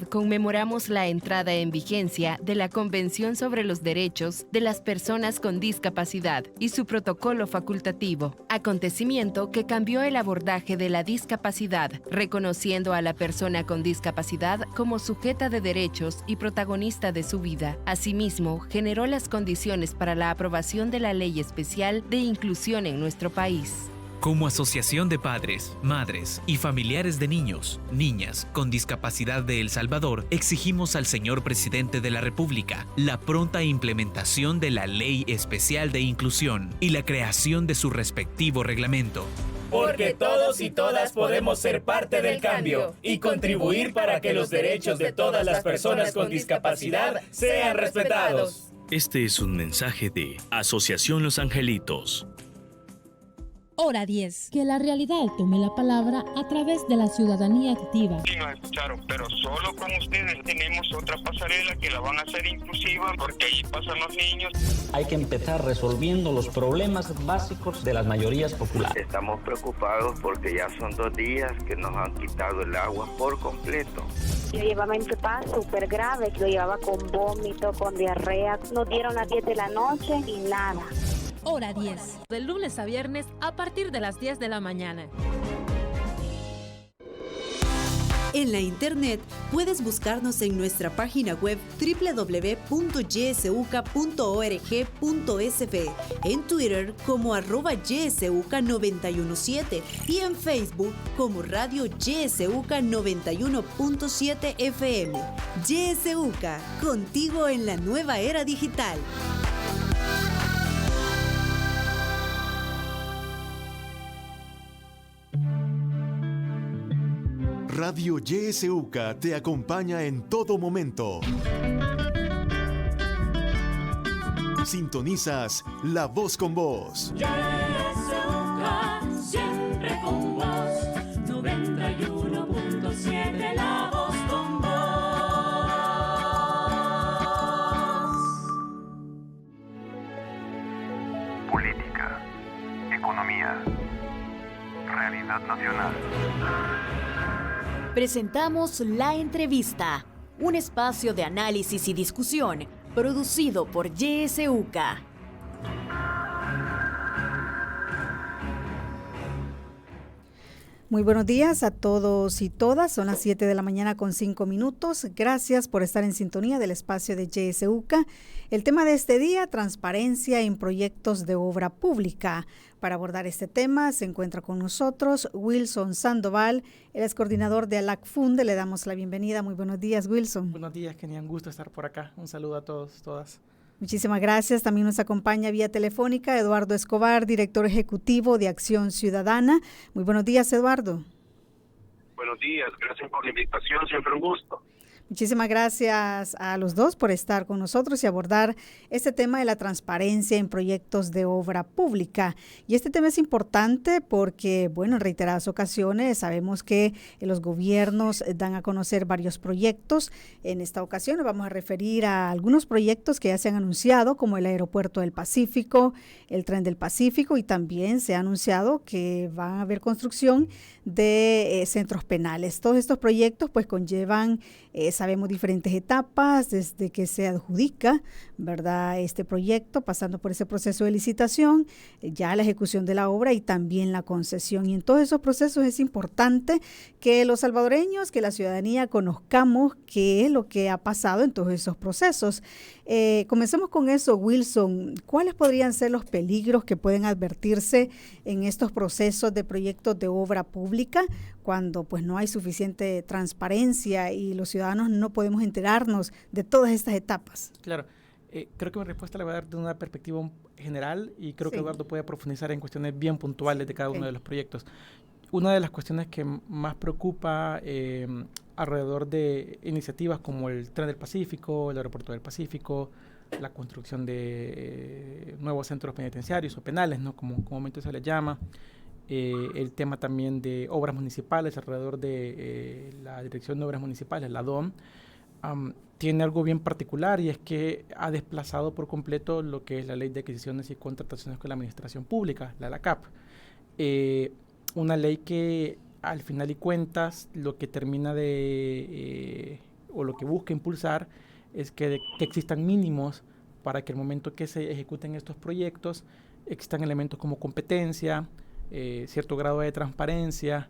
Conmemoramos la entrada en vigencia de la Convención sobre los Derechos de las Personas con Discapacidad y su protocolo facultativo, acontecimiento que cambió el abordaje de la discapacidad, reconociendo a la persona con discapacidad como sujeta de derechos y protagonista de su vida. Asimismo, generó las condiciones para la aprobación de la Ley Especial de Inclusión en nuestro país. Como Asociación de Padres, Madres y Familiares de Niños, Niñas con Discapacidad de El Salvador, exigimos al señor Presidente de la República la pronta implementación de la Ley Especial de Inclusión y la creación de su respectivo reglamento. Porque todos y todas podemos ser parte del cambio y contribuir para que los derechos de todas las personas con discapacidad sean respetados. Este es un mensaje de Asociación Los Angelitos. Hora 10. Que la realidad tome la palabra a través de la ciudadanía activa. Sí, nos escucharon, pero solo con ustedes tenemos otra pasarela que la van a hacer inclusiva porque ahí pasan los niños. Hay que empezar resolviendo los problemas básicos de las mayorías populares. Estamos preocupados porque ya son 2 días que nos han quitado el agua por completo. Yo llevaba mi papá súper grave, lo llevaba con vómito, con diarrea. Nos dieron las 10 de la noche y nada. Hora 10. De lunes a viernes a partir de las 10 de la mañana. En la internet puedes buscarnos en nuestra página web www.ysuca.org.sv, en Twitter como @ysuca917 y en Facebook como Radio YSUCA 91.7 FM. YSUCA, contigo en la nueva era digital. Radio YSUCA te acompaña en todo momento. Sintonizas La Voz con Vos. YSUCA, siempre con vos. 91.7 La Voz con vos. Política, economía, realidad nacional. Presentamos La Entrevista, un espacio de análisis y discusión producido por YSUCA. Muy buenos días a todos y todas. Son las 7 de la mañana con 5 minutos. Gracias por estar en sintonía del espacio de YSUCA. El tema de este día, transparencia en proyectos de obra pública. Para abordar este tema se encuentra con nosotros Wilson Sandoval, él es coordinador de ALACFUNDE. Le damos la bienvenida. Muy buenos días, Wilson. Buenos días, Kenia. Un gusto estar por acá. Un saludo a todos, todas. Muchísimas gracias. También nos acompaña vía telefónica Eduardo Escobar, director ejecutivo de Acción Ciudadana. Muy buenos días, Eduardo. Buenos días, gracias por la invitación, siempre un gusto. Muchísimas gracias a los dos por estar con nosotros y abordar este tema de la transparencia en proyectos de obra pública. Y este tema es importante porque, bueno, en reiteradas ocasiones sabemos que los gobiernos dan a conocer varios proyectos. En esta ocasión nos vamos a referir a algunos proyectos que ya se han anunciado, como el Aeropuerto del Pacífico, el Tren del Pacífico, y también se ha anunciado que va a haber construcción de centros penales. Todos estos proyectos pues conllevan sabemos diferentes etapas desde que se adjudica, ¿verdad?, este proyecto, pasando por ese proceso de licitación, ya la ejecución de la obra y también la concesión. Y en todos esos procesos es importante que los salvadoreños, que la ciudadanía conozcamos qué es lo que ha pasado en todos esos procesos. Comencemos con eso, Wilson. ¿Cuáles podrían ser los peligros que pueden advertirse en estos procesos de proyectos de obra pública cuando pues no hay suficiente transparencia y los ciudadanos no podemos enterarnos de todas estas etapas? Claro, creo que mi respuesta la voy a dar de una perspectiva general y creo que Eduardo puede profundizar en cuestiones bien puntuales de cada uno de los proyectos. Una de las cuestiones que más preocupa alrededor de iniciativas como el Tren del Pacífico, el Aeropuerto del Pacífico, la construcción de nuevos centros penitenciarios o penales, ¿no?, como comúnmente se les llama, el tema también de obras municipales alrededor de la Dirección de Obras Municipales, la DOM, tiene algo bien particular y es que ha desplazado por completo lo que es la Ley de Adquisiciones y Contrataciones con la Administración Pública, la LACAP. Una ley que al final y cuentas lo que termina de o lo que busca impulsar es que existan mínimos para que el momento que se ejecuten estos proyectos existan elementos como competencia, cierto grado de transparencia,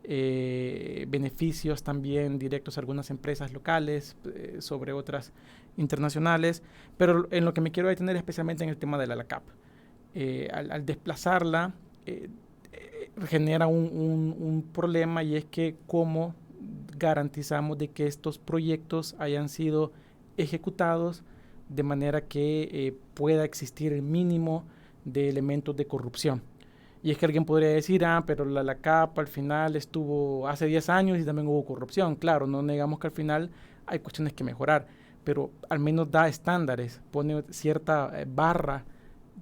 beneficios también directos a algunas empresas locales sobre otras internacionales, pero en lo que me quiero detener especialmente en el tema de la LACAP. Al desplazarla genera un problema, y es que cómo garantizamos de que estos proyectos hayan sido ejecutados de manera que pueda existir el mínimo de elementos de corrupción. Y es que alguien podría decir, pero la LACAP al final estuvo hace 10 años y también hubo corrupción. Claro, no negamos que al final hay cuestiones que mejorar, pero al menos da estándares, pone cierta barra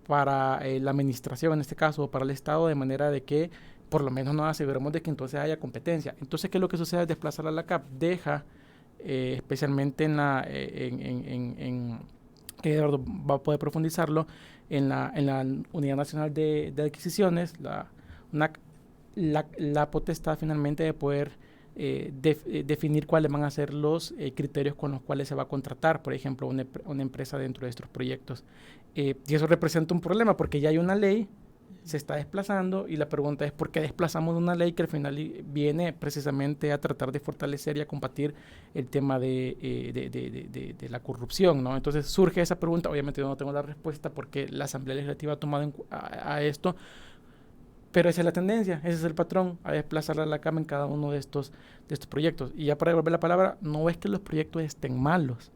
para la administración, en este caso, o para el Estado, de manera de que por lo menos nos aseguremos de que entonces haya competencia. Entonces, ¿qué es lo que sucede al desplazar a la LACAP? Deja, especialmente que Eduardo va a poder profundizarlo, en la Unidad Nacional de Adquisiciones, la potestad finalmente de poder definir cuáles van a ser los criterios con los cuales se va a contratar, por ejemplo, una empresa dentro de estos proyectos. Y eso representa un problema porque ya hay una ley, se está desplazando, y la pregunta es ¿por qué desplazamos una ley que al final viene precisamente a tratar de fortalecer y a combatir el tema de la corrupción, ¿no? Entonces surge esa pregunta. Obviamente yo no tengo la respuesta porque la Asamblea Legislativa ha tomado a esto, pero esa es la tendencia, ese es el patrón, a desplazar a la Cámara en cada uno de estos proyectos. Y ya para devolver la palabra, no es que los proyectos estén malos,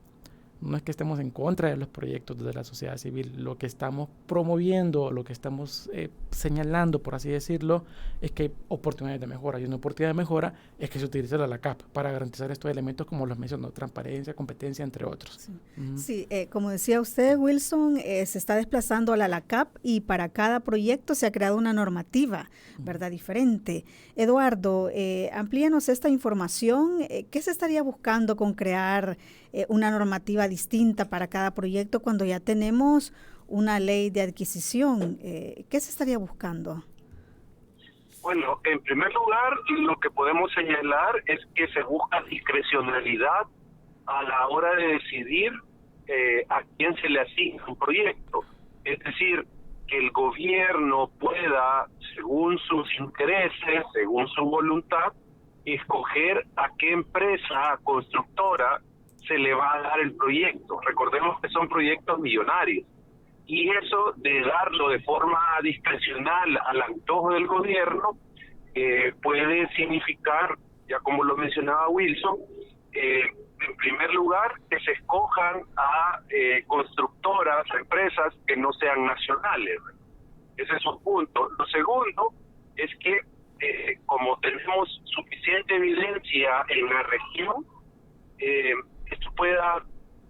no es que estemos en contra de los proyectos de la sociedad civil. Lo que estamos promoviendo, lo que estamos señalando, por así decirlo, es que hay oportunidades de mejora. Y una oportunidad de mejora es que se utilice la LACAP para garantizar estos elementos como los mencionó, transparencia, competencia, entre otros. Sí, sí, como decía usted, Wilson, se está desplazando a la LACAP y para cada proyecto se ha creado una normativa, ¿verdad? Diferente. Eduardo, amplíanos esta información. ¿Qué se estaría buscando con crear una normativa distinta para cada proyecto cuando ya tenemos una ley de adquisición? ¿Qué se estaría buscando? Bueno, en primer lugar, lo que podemos señalar es que se busca discrecionalidad a la hora de decidir a quién se le asigna un proyecto. Es decir, que el gobierno pueda, según sus intereses, según su voluntad, escoger a qué empresa constructora se le va a dar el proyecto. Recordemos que son proyectos millonarios. Y eso de darlo de forma discrecional al antojo del gobierno puede significar, ya como lo mencionaba Wilson, en primer lugar, que se escojan a constructoras, a empresas que no sean nacionales. Ese es un punto. Lo segundo es que como tenemos suficiente evidencia en la región, esto pueda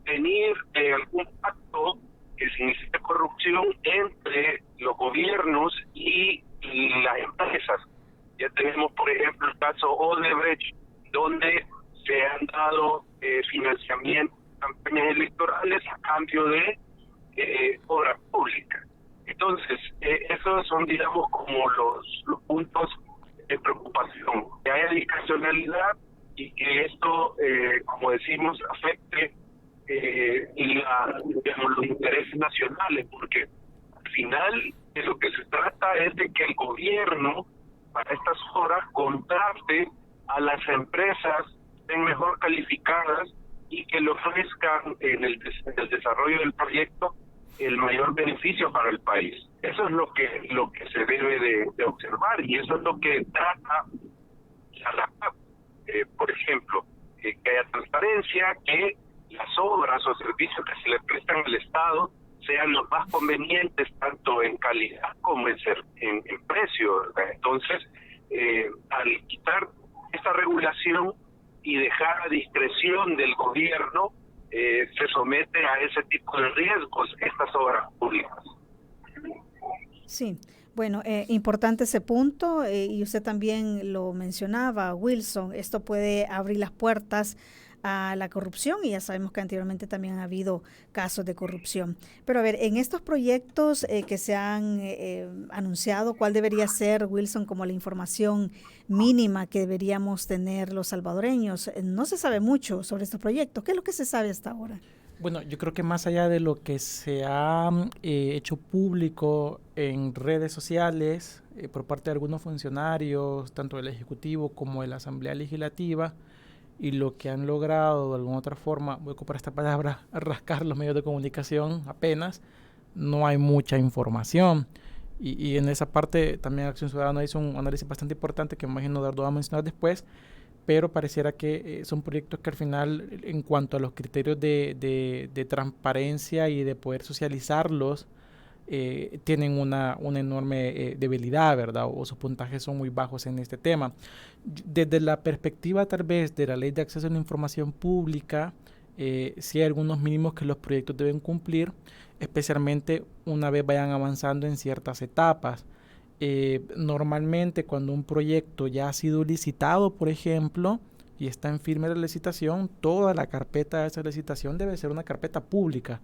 venir de algún pacto que signifique corrupción entre los gobiernos y las empresas. Ya tenemos, por ejemplo, el caso Odebrecht, donde se han dado financiamiento, campañas electorales a cambio de obra pública. Entonces, esos son, digamos, como los puntos de preocupación, que haya discrecionalidad y que esto, como decimos, afecte los intereses nacionales, porque al final de lo que se trata es de que el gobierno para estas horas contrate a las empresas mejor calificadas y que le ofrezcan en el desarrollo del proyecto el mayor beneficio para el país. Eso es lo que se debe de observar, y eso es lo que trata la LACAP. Por ejemplo, que haya transparencia, que las obras o servicios que se le prestan al Estado sean los más convenientes tanto en calidad como en precio. Entonces, al quitar esta regulación y dejar a discreción del gobierno, se somete a ese tipo de riesgos estas obras públicas. Sí. Bueno, importante ese punto, y usted también lo mencionaba, Wilson, esto puede abrir las puertas a la corrupción, y ya sabemos que anteriormente también ha habido casos de corrupción. Pero a ver, en estos proyectos que se han anunciado, ¿cuál debería ser, Wilson, como la información mínima que deberíamos tener los salvadoreños? No se sabe mucho sobre estos proyectos. ¿Qué es lo que se sabe hasta ahora? Bueno, yo creo que más allá de lo que se ha hecho público en redes sociales por parte de algunos funcionarios, tanto del Ejecutivo como de la Asamblea Legislativa, y lo que han logrado de alguna otra forma, voy a ocupar esta palabra, rascar los medios de comunicación apenas, no hay mucha información. Y en esa parte también Acción Ciudadana hizo un análisis bastante importante que me imagino Dardo va a mencionar después, pero pareciera que son proyectos que al final, en cuanto a los criterios de transparencia y de poder socializarlos, tienen una enorme debilidad, ¿verdad? O sus puntajes son muy bajos en este tema. Desde la perspectiva tal vez de la Ley de Acceso a la Información Pública, sí hay algunos mínimos que los proyectos deben cumplir, especialmente una vez vayan avanzando en ciertas etapas. Normalmente cuando un proyecto ya ha sido licitado, por ejemplo, y está en firme la licitación, toda la carpeta de esa licitación debe ser una carpeta pública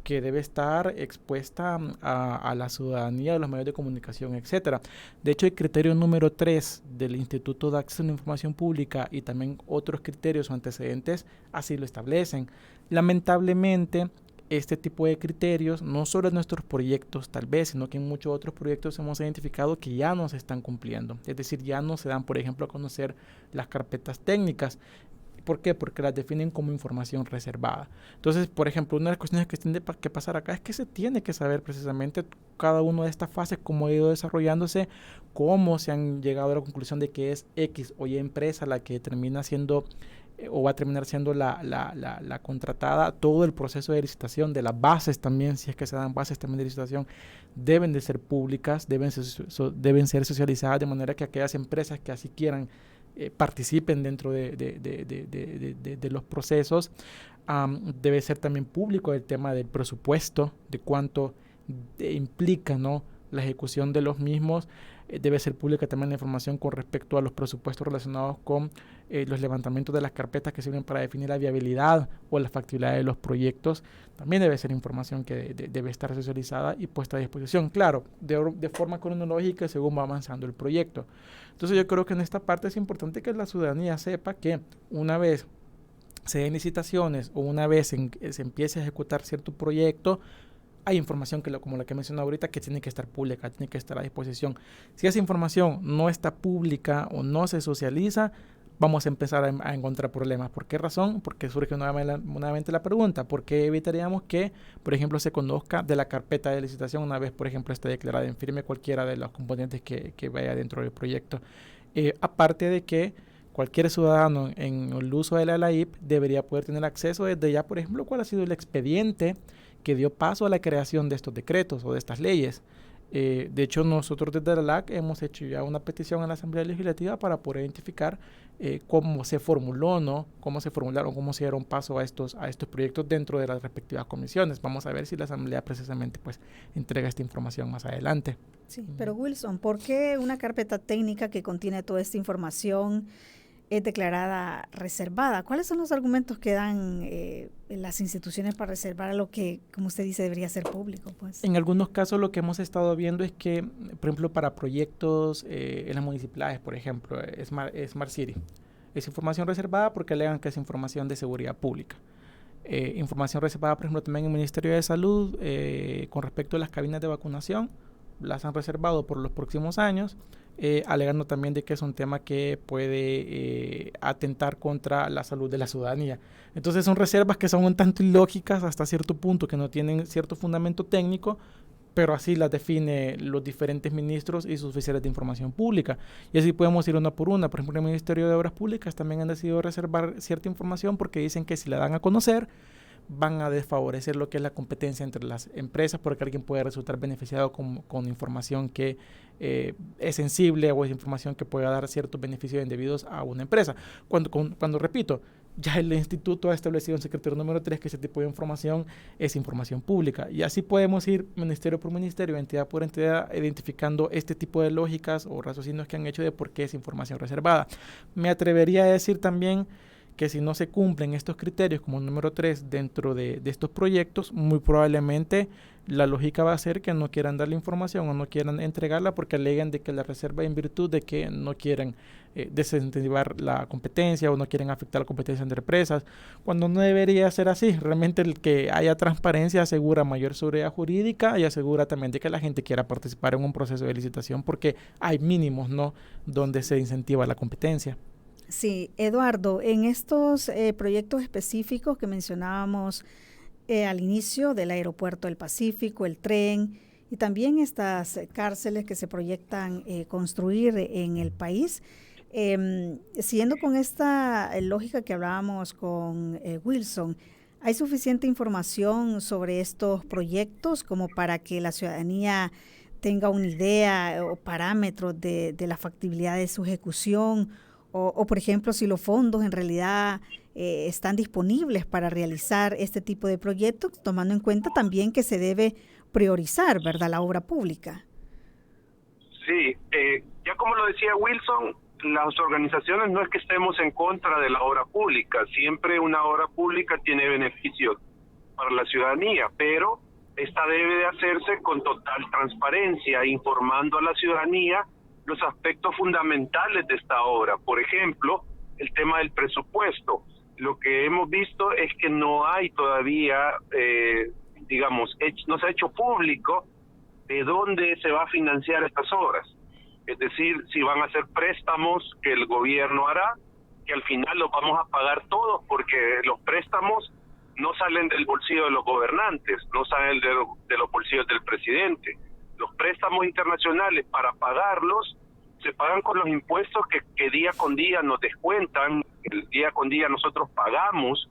que debe estar expuesta a la ciudadanía, a los medios de comunicación, etcétera. De hecho, el criterio número 3 del Instituto de Acceso a la Información Pública y también otros criterios o antecedentes así lo establecen. Lamentablemente, este tipo de criterios, no solo en nuestros proyectos tal vez, sino que en muchos otros proyectos hemos identificado que ya no se están cumpliendo. Es decir, ya no se dan, por ejemplo, a conocer las carpetas técnicas. ¿Por qué? Porque las definen como información reservada. Entonces, por ejemplo, una de las cuestiones que tiene que pasar acá es que se tiene que saber precisamente cada una de estas fases, cómo ha ido desarrollándose, cómo se han llegado a la conclusión de que es X o Y empresa la que termina siendo o va a terminar siendo la contratada. Todo el proceso de licitación, de las bases también, si es que se dan bases también de licitación, deben de ser públicas, deben ser socializadas de manera que aquellas empresas que así quieran participen dentro de los procesos. Debe ser también público el tema del presupuesto, de cuánto implica, ¿no?, la ejecución de los mismos. Debe ser pública también la información con respecto a los presupuestos relacionados con los levantamientos de las carpetas que sirven para definir la viabilidad o la factibilidad de los proyectos. También debe ser información que debe estar socializada y puesta a disposición, claro, de forma cronológica según va avanzando el proyecto. Entonces yo creo que en esta parte es importante que la ciudadanía sepa que una vez se den licitaciones o una vez se empiece a ejecutar cierto proyecto, hay información como la que mencioné ahorita que tiene que estar pública, tiene que estar a disposición. Si esa información no está pública o no se socializa, vamos a empezar a encontrar problemas. ¿Por qué razón? Porque surge nuevamente la pregunta, ¿por qué evitaríamos que, por ejemplo, se conozca de la carpeta de licitación una vez, por ejemplo, esté declarada en firme cualquiera de los componentes que vaya dentro del proyecto? Aparte de que cualquier ciudadano en el uso de la LAIP debería poder tener acceso desde ya, por ejemplo, cuál ha sido el expediente que dio paso a la creación de estos decretos o de estas leyes. De hecho, nosotros desde la LAC hemos hecho ya una petición a la Asamblea Legislativa para poder identificar cómo se formuló, ¿no?, cómo se formularon, cómo se dieron paso a estos proyectos dentro de las respectivas comisiones. Vamos a ver si la Asamblea precisamente pues entrega esta información más adelante. Sí, pero Wilson, ¿por qué una carpeta técnica que contiene toda esta información es declarada reservada? ¿Cuáles son los argumentos que dan las instituciones para reservar a lo que, como usted dice, debería ser público? Pues? En algunos casos lo que hemos estado viendo es que, por ejemplo, para proyectos en las municipalidades, por ejemplo, Smart City, es información reservada porque alegan que es información de seguridad pública. Información reservada, por ejemplo, también en el Ministerio de Salud con respecto a las cabinas de vacunación, las han reservado por los próximos años, alegando también de que es un tema que puede atentar contra la salud de la ciudadanía. Entonces son reservas que son un tanto ilógicas hasta cierto punto, que no tienen cierto fundamento técnico, pero así las define los diferentes ministros y sus oficiales de información pública. Y así podemos ir una por una. Por ejemplo, el Ministerio de Obras Públicas también han decidido reservar cierta información porque dicen que si la dan a conocer, van a desfavorecer lo que es la competencia entre las empresas, porque alguien puede resultar beneficiado con información que es sensible o es información que pueda dar ciertos beneficios indebidos a una empresa. Cuando repito, ya el instituto ha establecido en secretario número 3 que ese tipo de información es información pública. Y así podemos ir ministerio por ministerio, entidad por entidad, identificando este tipo de lógicas o raciocinios que han hecho de por qué es información reservada. Me atrevería a decir también que si no se cumplen estos criterios como número 3 dentro de estos proyectos, muy probablemente la lógica va a ser que no quieran dar la información o no quieran entregarla porque alegan de que la reserva en virtud de que no quieren desincentivar la competencia o no quieren afectar la competencia entre empresas, cuando no debería ser así. Realmente el que haya transparencia asegura mayor seguridad jurídica y asegura también de que la gente quiera participar en un proceso de licitación porque hay mínimos, ¿no?, donde se incentiva la competencia. Sí, Eduardo, en estos proyectos específicos que mencionábamos al inicio del Aeropuerto del Pacífico, el tren y también estas cárceles que se proyectan construir en el país, siguiendo con esta lógica que hablábamos con Wilson, ¿hay suficiente información sobre estos proyectos como para que la ciudadanía tenga una idea o parámetros de la factibilidad de su ejecución? O, por ejemplo, si los fondos en realidad están disponibles para realizar este tipo de proyectos, tomando en cuenta también que se debe priorizar, ¿verdad?, la obra pública. Sí, ya como lo decía Wilson, las organizaciones no es que estemos en contra de la obra pública, siempre una obra pública tiene beneficios para la ciudadanía, pero esta debe de hacerse con total transparencia, informando a la ciudadanía los aspectos fundamentales de esta obra. Por ejemplo, el tema del presupuesto. Lo que hemos visto es que no hay todavía, no se ha hecho público de dónde se va a financiar estas obras. Es decir, si van a ser préstamos que el gobierno hará, que al final los vamos a pagar todos, porque los préstamos no salen del bolsillo de los gobernantes, no salen de los bolsillos del presidente. Los préstamos internacionales, para pagarlos, se pagan con los impuestos que día con día nos descuentan. El día con día nosotros pagamos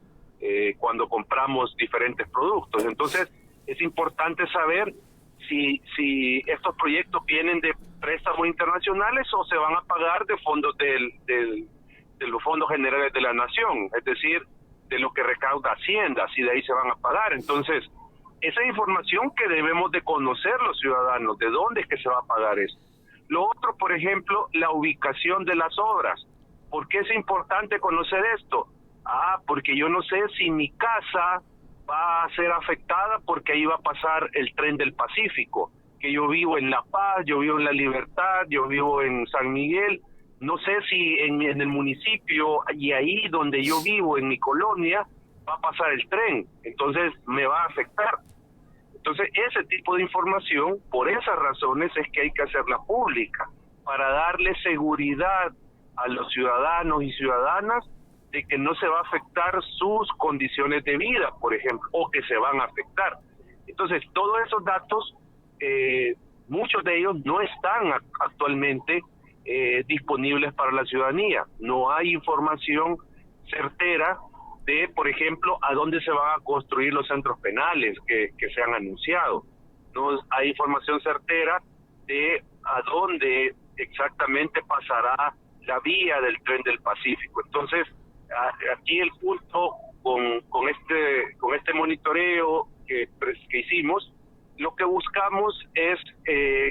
cuando compramos diferentes productos. Entonces, es importante saber si estos proyectos vienen de préstamos internacionales o se van a pagar de fondos de los fondos generales de la nación, es decir, de lo que recauda Hacienda, si de ahí se van a pagar. Entonces, esa información que debemos de conocer los ciudadanos, de dónde es que se va a pagar esto. Lo otro, por ejemplo, la ubicación de las obras. ¿Por qué es importante conocer esto? Porque yo no sé si mi casa va a ser afectada porque ahí va a pasar el tren del Pacífico, que yo vivo en La Paz, yo vivo en La Libertad, yo vivo en San Miguel. No sé si en el municipio y ahí donde yo vivo, en mi colonia, va a pasar el tren, entonces me va a afectar. Entonces, ese tipo de información, por esas razones, es que hay que hacerla pública, para darle seguridad a los ciudadanos y ciudadanas de que no se va a afectar sus condiciones de vida, por ejemplo, o que se van a afectar. Entonces, todos esos datos, muchos de ellos no están actualmente disponibles para la ciudadanía. No hay información certera de, por ejemplo, a dónde se van a construir los centros penales que se han anunciado. No hay información certera de a dónde exactamente pasará la vía del tren del Pacífico. Entonces, aquí el punto con este monitoreo que hicimos, lo que buscamos es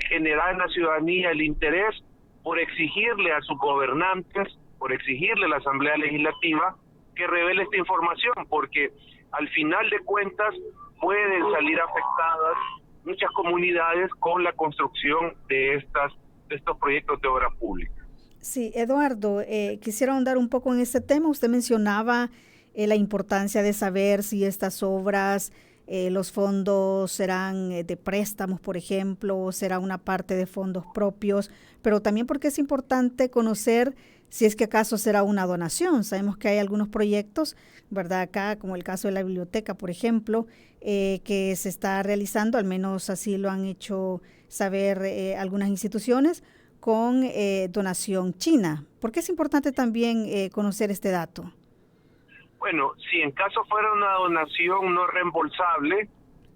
generar en la ciudadanía el interés por exigirle a sus gobernantes, por exigirle a la Asamblea Legislativa que revele esta información, porque al final de cuentas pueden salir afectadas muchas comunidades con la construcción de estos proyectos de obra pública. Sí, Eduardo, quisiera ahondar un poco en este tema. Usted mencionaba la importancia de saber si estas obras, los fondos serán de préstamos, por ejemplo, o será una parte de fondos propios, pero también porque es importante conocer si es que acaso será una donación. Sabemos que hay algunos proyectos, ¿verdad? Acá, como el caso de la biblioteca, por ejemplo, que se está realizando, al menos así lo han hecho saber algunas instituciones, con donación china. ¿Por qué es importante también conocer este dato? Bueno, si en caso fuera una donación no reembolsable,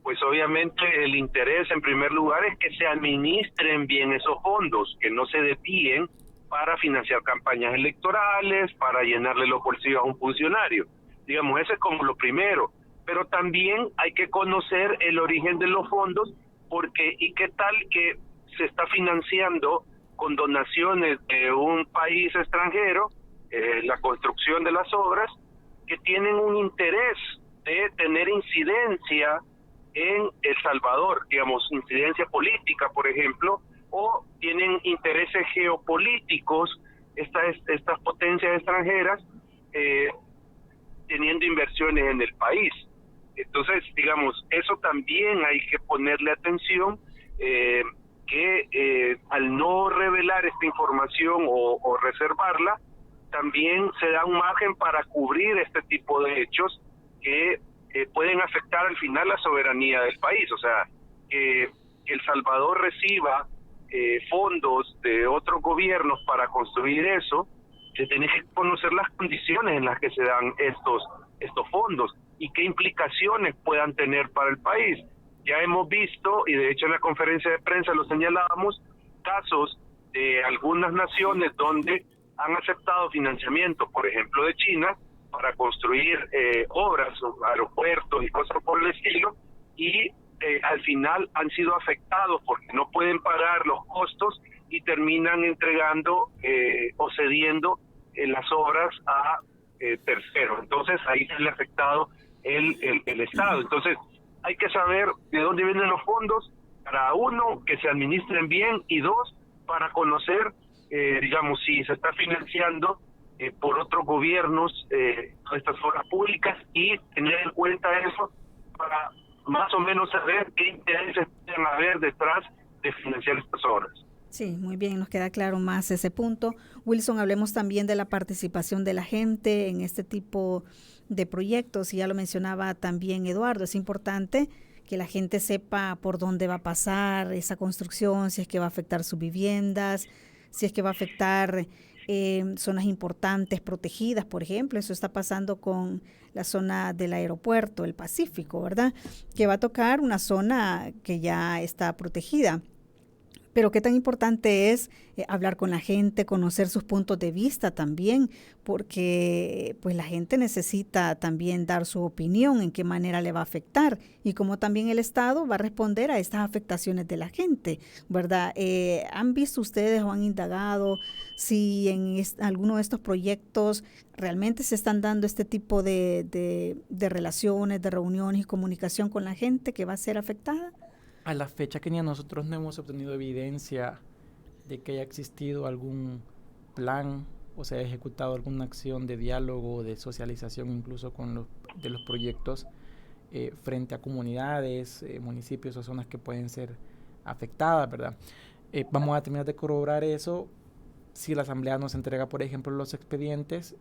pues obviamente el interés en primer lugar es que se administren bien esos fondos, que no se desvíen para financiar campañas electorales, para llenarle los bolsillos a un funcionario. Digamos, eso es como lo primero. Pero también hay que conocer el origen de los fondos, porque ¿y qué tal que se está financiando con donaciones de un país extranjero la construcción de las obras, que tienen un interés de tener incidencia en El Salvador, digamos, incidencia política, por ejemplo, o tienen intereses geopolíticos, estas potencias extranjeras, teniendo inversiones en el país. Entonces, digamos, eso también hay que ponerle atención, que al no revelar esta información o reservarla, también se da un margen para cubrir este tipo de hechos que pueden afectar al final la soberanía del país. O sea, que El Salvador reciba fondos de otros gobiernos para construir eso, se tiene que conocer las condiciones en las que se dan estos fondos y qué implicaciones puedan tener para el país. Ya hemos visto, y de hecho en la conferencia de prensa lo señalábamos, casos de algunas naciones donde han aceptado financiamiento, por ejemplo de China, para construir obras, aeropuertos y cosas por el estilo, y al final han sido afectados porque no pueden pagar los costos y terminan entregando o cediendo las obras a terceros. Entonces ahí se le ha afectado el Estado. Entonces hay que saber de dónde vienen los fondos, para uno, que se administren bien, y dos, para conocer, digamos, si se está financiando por otros gobiernos estas obras públicas, y tener en cuenta eso para más o menos saber qué intereses pueden haber detrás de financiar estas obras. Sí, muy bien, nos queda claro más ese punto. Wilson, hablemos también de la participación de la gente en este tipo de proyectos, y ya lo mencionaba también Eduardo, es importante que la gente sepa por dónde va a pasar esa construcción, si es que va a afectar sus viviendas, si es que va a afectar zonas importantes protegidas, por ejemplo. Eso está pasando con la zona del aeropuerto, el Pacífico, ¿verdad? Que va a tocar una zona que ya está protegida. Pero qué tan importante es hablar con la gente, conocer sus puntos de vista también, porque pues la gente necesita también dar su opinión en qué manera le va a afectar y cómo también el Estado va a responder a estas afectaciones de la gente, ¿verdad? ¿Han visto ustedes o han indagado si en alguno de estos proyectos realmente se están dando este tipo de relaciones, de reuniones y comunicación con la gente que va a ser afectada? A la fecha que ni a nosotros no hemos obtenido evidencia de que haya existido algún plan o se haya ejecutado alguna acción de diálogo, de socialización incluso con los proyectos frente a comunidades, municipios o zonas que pueden ser afectadas, ¿verdad? Vamos a terminar de corroborar eso si la Asamblea nos entrega, por ejemplo, los expedientes,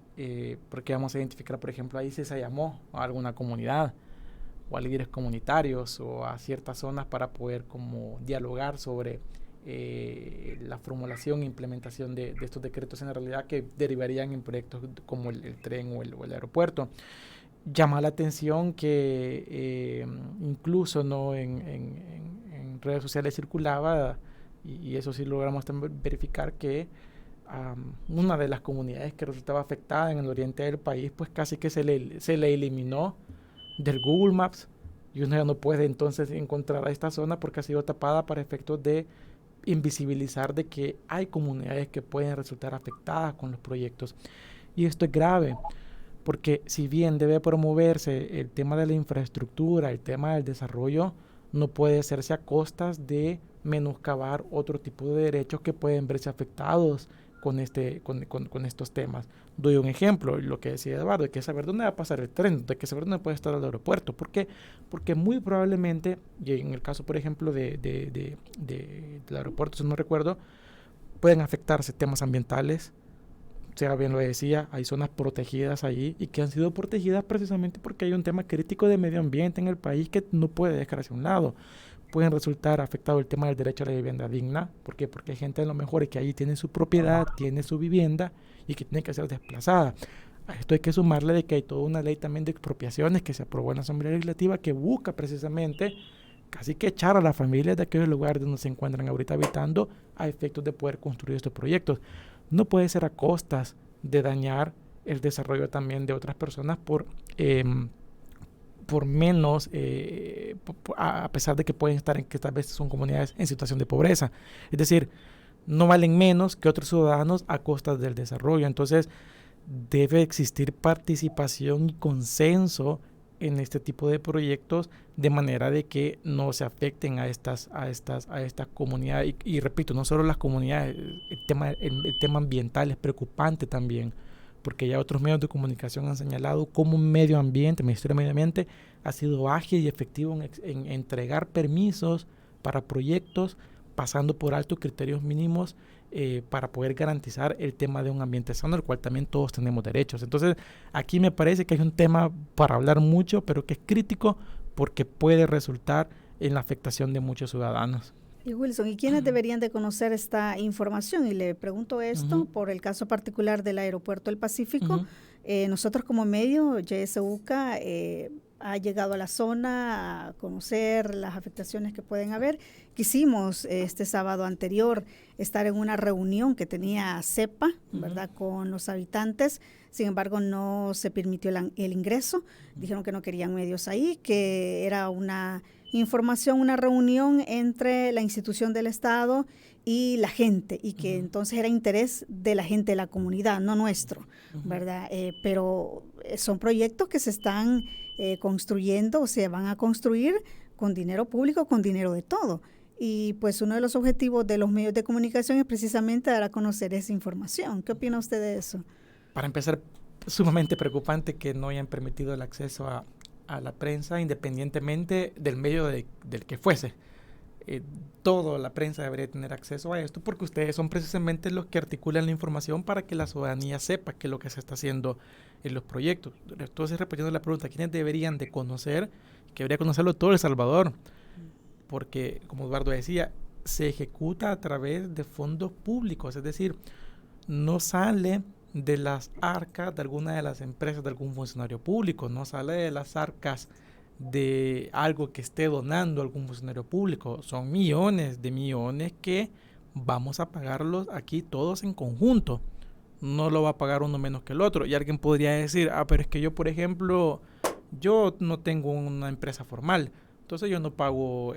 porque vamos a identificar, por ejemplo, ahí si se llamó a alguna comunidad o a líderes comunitarios o a ciertas zonas para poder como dialogar sobre la formulación e implementación de estos decretos en realidad que derivarían en proyectos como el tren o el aeropuerto. Llama la atención que incluso no en redes sociales circulaba, y eso sí logramos verificar, que una de las comunidades que resultaba afectada en el oriente del país, pues casi que se le eliminó del Google Maps, y uno ya no puede entonces encontrar a esta zona porque ha sido tapada para efectos de invisibilizar de que hay comunidades que pueden resultar afectadas con los proyectos. Y esto es grave porque si bien debe promoverse el tema de la infraestructura, el tema del desarrollo, no puede hacerse a costas de menoscabar otro tipo de derechos que pueden verse afectados con estos temas. Doy un ejemplo, lo que decía Eduardo, hay que saber dónde va a pasar el tren, hay que saber dónde puede estar el aeropuerto. ¿Por qué? Porque muy probablemente, y en el caso, por ejemplo, del aeropuerto, si no recuerdo, pueden afectarse temas ambientales. O sea, bien lo decía, hay zonas protegidas allí y que han sido protegidas precisamente porque hay un tema crítico de medio ambiente en el país que no puede dejar hacia un lado. Pueden resultar afectado el tema del derecho a la vivienda digna. ¿Por qué? Porque hay gente a lo mejor que allí tiene su propiedad, tiene su vivienda y que tiene que ser desplazada. A esto hay que sumarle de que hay toda una ley también de expropiaciones que se aprobó en la Asamblea Legislativa que busca precisamente casi que echar a las familias de aquellos lugares donde se encuentran ahorita habitando a efectos de poder construir estos proyectos. No puede ser a costas de dañar el desarrollo también de otras personas por menos, a pesar de que pueden estar en que tal vez son comunidades en situación de pobreza. Es decir, no valen menos que otros ciudadanos a costas del desarrollo. Entonces, debe existir participación y consenso en este tipo de proyectos de manera de que no se afecten a estas comunidades y repito, no solo las comunidades, el tema ambiental es preocupante también, porque ya otros medios de comunicación han señalado cómo el Ministerio de Medio Ambiente ha sido ágil y efectivo en entregar permisos para proyectos pasando por altos criterios mínimos para poder garantizar el tema de un ambiente sano, al cual también todos tenemos derechos. Entonces, aquí me parece que hay un tema para hablar mucho, pero que es crítico porque puede resultar en la afectación de muchos ciudadanos. Y Wilson, ¿y quiénes deberían de conocer esta información? Y le pregunto esto por el caso particular del Aeropuerto del Pacífico. Nosotros como medio, YSUCA, ha llegado a la zona a conocer las afectaciones que pueden haber. Quisimos este sábado anterior estar en una reunión que tenía CEPA, ¿verdad?, con los habitantes. Sin embargo, no se permitió el ingreso. Dijeron que no querían medios ahí, que era una información, una reunión entre la institución del Estado y la gente, y que entonces era interés de la gente de la comunidad, no nuestro, ¿verdad? Pero son proyectos que se están construyendo o se van a construir con dinero público, con dinero de todo. Y pues uno de los objetivos de los medios de comunicación es precisamente dar a conocer esa información. ¿Qué opina usted de eso? Para empezar, sumamente preocupante que no hayan permitido el acceso a la prensa, independientemente del medio del que fuese. Toda la prensa debería tener acceso a esto, porque ustedes son precisamente los que articulan la información para que la ciudadanía sepa qué es lo que se está haciendo en los proyectos. Entonces, repitiendo la pregunta, ¿quiénes deberían de conocer? Que debería conocerlo todo El Salvador, porque, como Eduardo decía, se ejecuta a través de fondos públicos, es decir, no sale de las arcas de alguna de las empresas de algún funcionario público, no sale de las arcas de algo que esté donando algún funcionario público. Son millones de millones que vamos a pagarlos aquí todos en conjunto. No lo va a pagar uno menos que el otro. Y alguien podría decir, pero es que yo, por ejemplo, yo no tengo una empresa formal, entonces yo no pago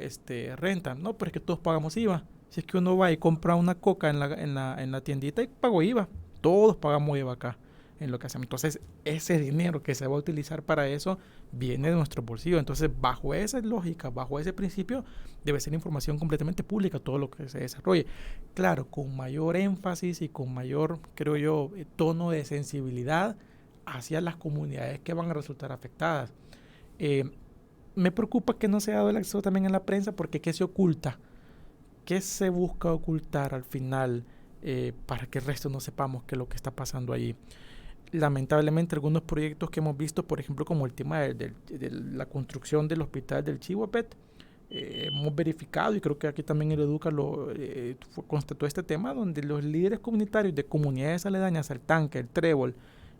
renta. No, pero es que todos pagamos IVA. Si es que uno va y compra una coca en la tiendita y pago IVA. Todos pagamos IVA acá en lo que hacemos. Entonces, ese dinero que se va a utilizar para eso viene de nuestro bolsillo. Entonces, bajo esa lógica, bajo ese principio, debe ser información completamente pública todo lo que se desarrolle. Claro, con mayor énfasis y con mayor, creo yo, tono de sensibilidad hacia las comunidades que van a resultar afectadas. Me preocupa que no se haya dado el acceso también a la prensa, porque ¿qué se oculta? ¿Qué se busca ocultar al final para que el resto no sepamos qué es lo que está pasando allí? Lamentablemente, algunos proyectos que hemos visto, por ejemplo, como el tema de la construcción del hospital del Chihuapet, hemos verificado, y creo que aquí también el Educa constató este tema, donde los líderes comunitarios de comunidades aledañas al Tanque, el Trébol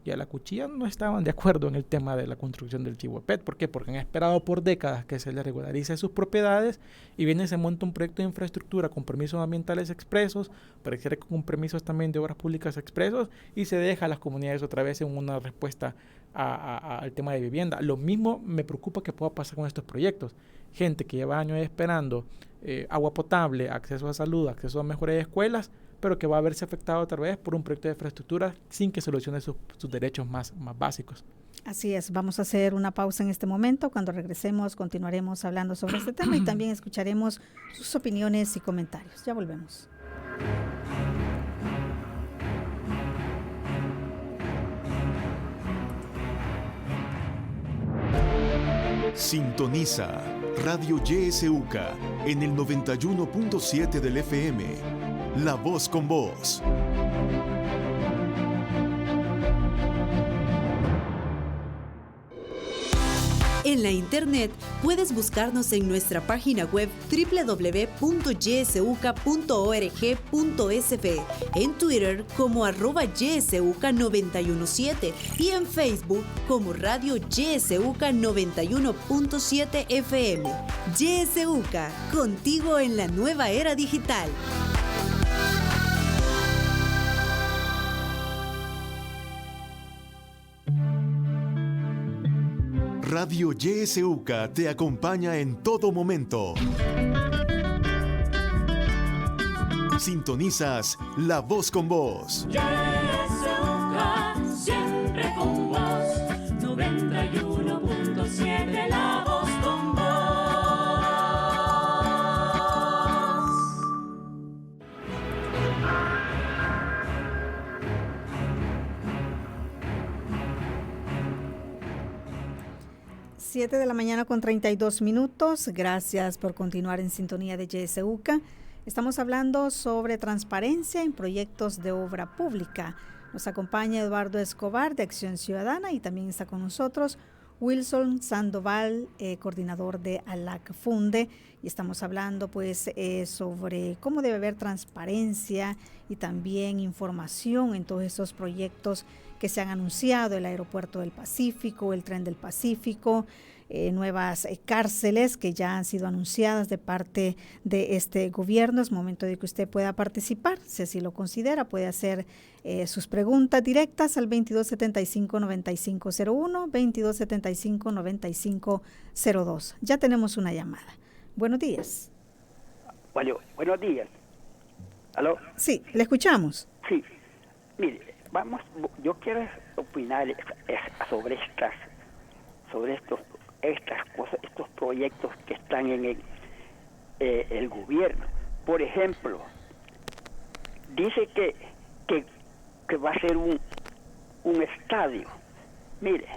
y a la Cuchilla no estaban de acuerdo en el tema de la construcción del Chihuapet. ¿Por qué? Porque han esperado por décadas que se les regularice sus propiedades, y viene y se monta un proyecto de infraestructura con permisos ambientales expresos, pareciera con permisos también de obras públicas expresos, y se deja a las comunidades otra vez en una respuesta al tema de vivienda. Lo mismo me preocupa que pueda pasar con estos proyectos. Gente que lleva años esperando agua potable, acceso a salud, acceso a mejores escuelas, pero que va a verse afectado otra vez por un proyecto de infraestructura sin que solucione sus derechos más básicos. Así es, vamos a hacer una pausa en este momento. Cuando regresemos continuaremos hablando sobre este tema y también escucharemos sus opiniones y comentarios. Ya volvemos. Sintoniza Radio YSUCA en el 91.7 del FM. La voz con vos. En la internet puedes buscarnos en nuestra página web www.ysuca.org.sv, en Twitter como @ysuca917 y en Facebook como Radio YSUCA 91.7 FM. YSUCA, contigo en la nueva era digital. Radio YSUCA te acompaña en todo momento. Sintonizas La Voz con Vos. YSUCA, 7 de la mañana con 32 minutos. Gracias por continuar en sintonía de YSUCA. Estamos hablando sobre transparencia en proyectos de obra pública. Nos acompaña Eduardo Escobar de Acción Ciudadana y también está con nosotros Wilson Sandoval, coordinador de ALAC Funde, y estamos hablando pues sobre cómo debe haber transparencia y también información en todos estos proyectos que se han anunciado: el Aeropuerto del Pacífico, el Tren del Pacífico, nuevas cárceles que ya han sido anunciadas de parte de este gobierno. Es momento de que usted pueda participar, si así lo considera. Puede hacer sus preguntas directas al 2275-9501, 2275-9502. Ya tenemos una llamada. Buenos días. Bueno, buenos días. ¿Aló? Sí, le escuchamos. Sí, mire, yo quiero opinar sobre estas cosas, estos proyectos que están en el gobierno. Por ejemplo, dice que va a ser un estadio. Mire,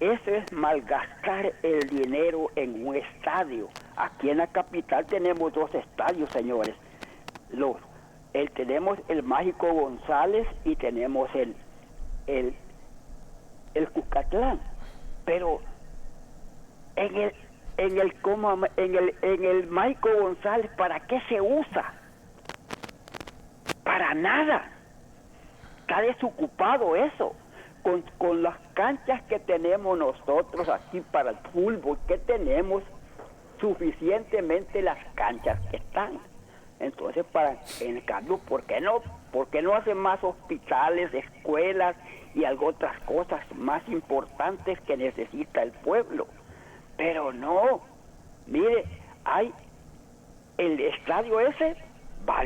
eso es malgastar el dinero en un estadio. Aquí en la capital tenemos 2 estadios, señores. Tenemos el Mágico González y tenemos el Cucatlán. Pero en el Mágico González, ¿para qué se usa? Para nada. Está desocupado eso. Con las canchas que tenemos nosotros aquí para el fútbol, que tenemos suficientemente las canchas que están. Entonces, en cambio, ¿por qué no hacen más hospitales, escuelas y otras cosas más importantes que necesita el pueblo? Pero no, mire, el estadio ese va a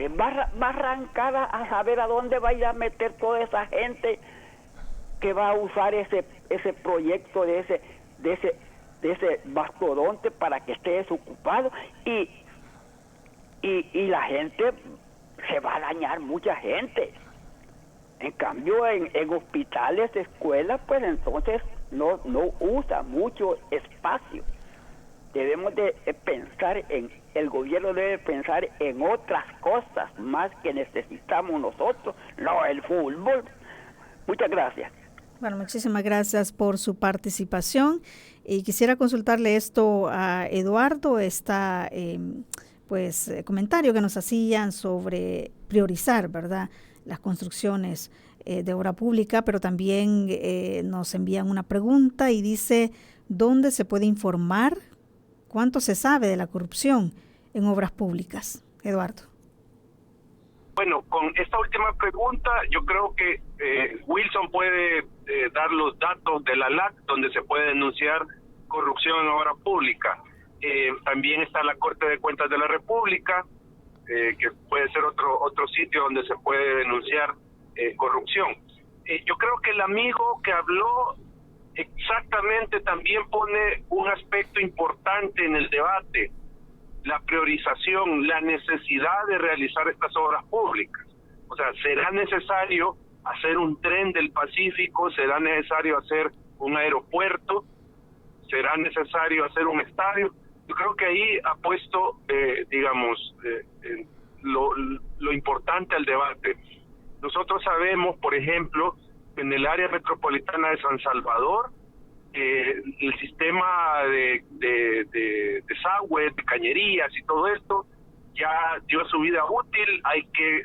arrancar a saber a dónde va a ir a meter toda esa gente que va a usar ese proyecto de ese mastodonte para que esté desocupado, y la gente se va a dañar, mucha gente. En cambio, en hospitales, escuelas, pues entonces no usa mucho espacio. Debemos de pensar el gobierno debe pensar en otras cosas más que necesitamos nosotros, no el fútbol. Muchas gracias. Bueno, muchísimas gracias por su participación. Y quisiera consultarle esto a Eduardo, comentario que nos hacían sobre priorizar, ¿verdad?, las construcciones de obra pública, pero también nos envían una pregunta y dice: ¿dónde se puede informar cuánto se sabe de la corrupción en obras públicas? Eduardo. Bueno, con esta última pregunta, yo creo que Wilson puede dar los datos de la LAC donde se puede denunciar corrupción en obra pública. También está la Corte de Cuentas de la República, que puede ser otro sitio donde se puede denunciar corrupción. Yo creo que el amigo que habló exactamente también pone un aspecto importante en el debate: la priorización, la necesidad de realizar estas obras públicas. O sea, ¿será necesario hacer un tren del Pacífico? ¿Será necesario hacer un aeropuerto? ¿Será necesario hacer un estadio? Yo creo que ahí ha puesto, lo importante al debate. Nosotros sabemos, por ejemplo, en el área metropolitana de San Salvador, el sistema de desagüe, de cañerías y todo esto ya dio su vida útil. Hay que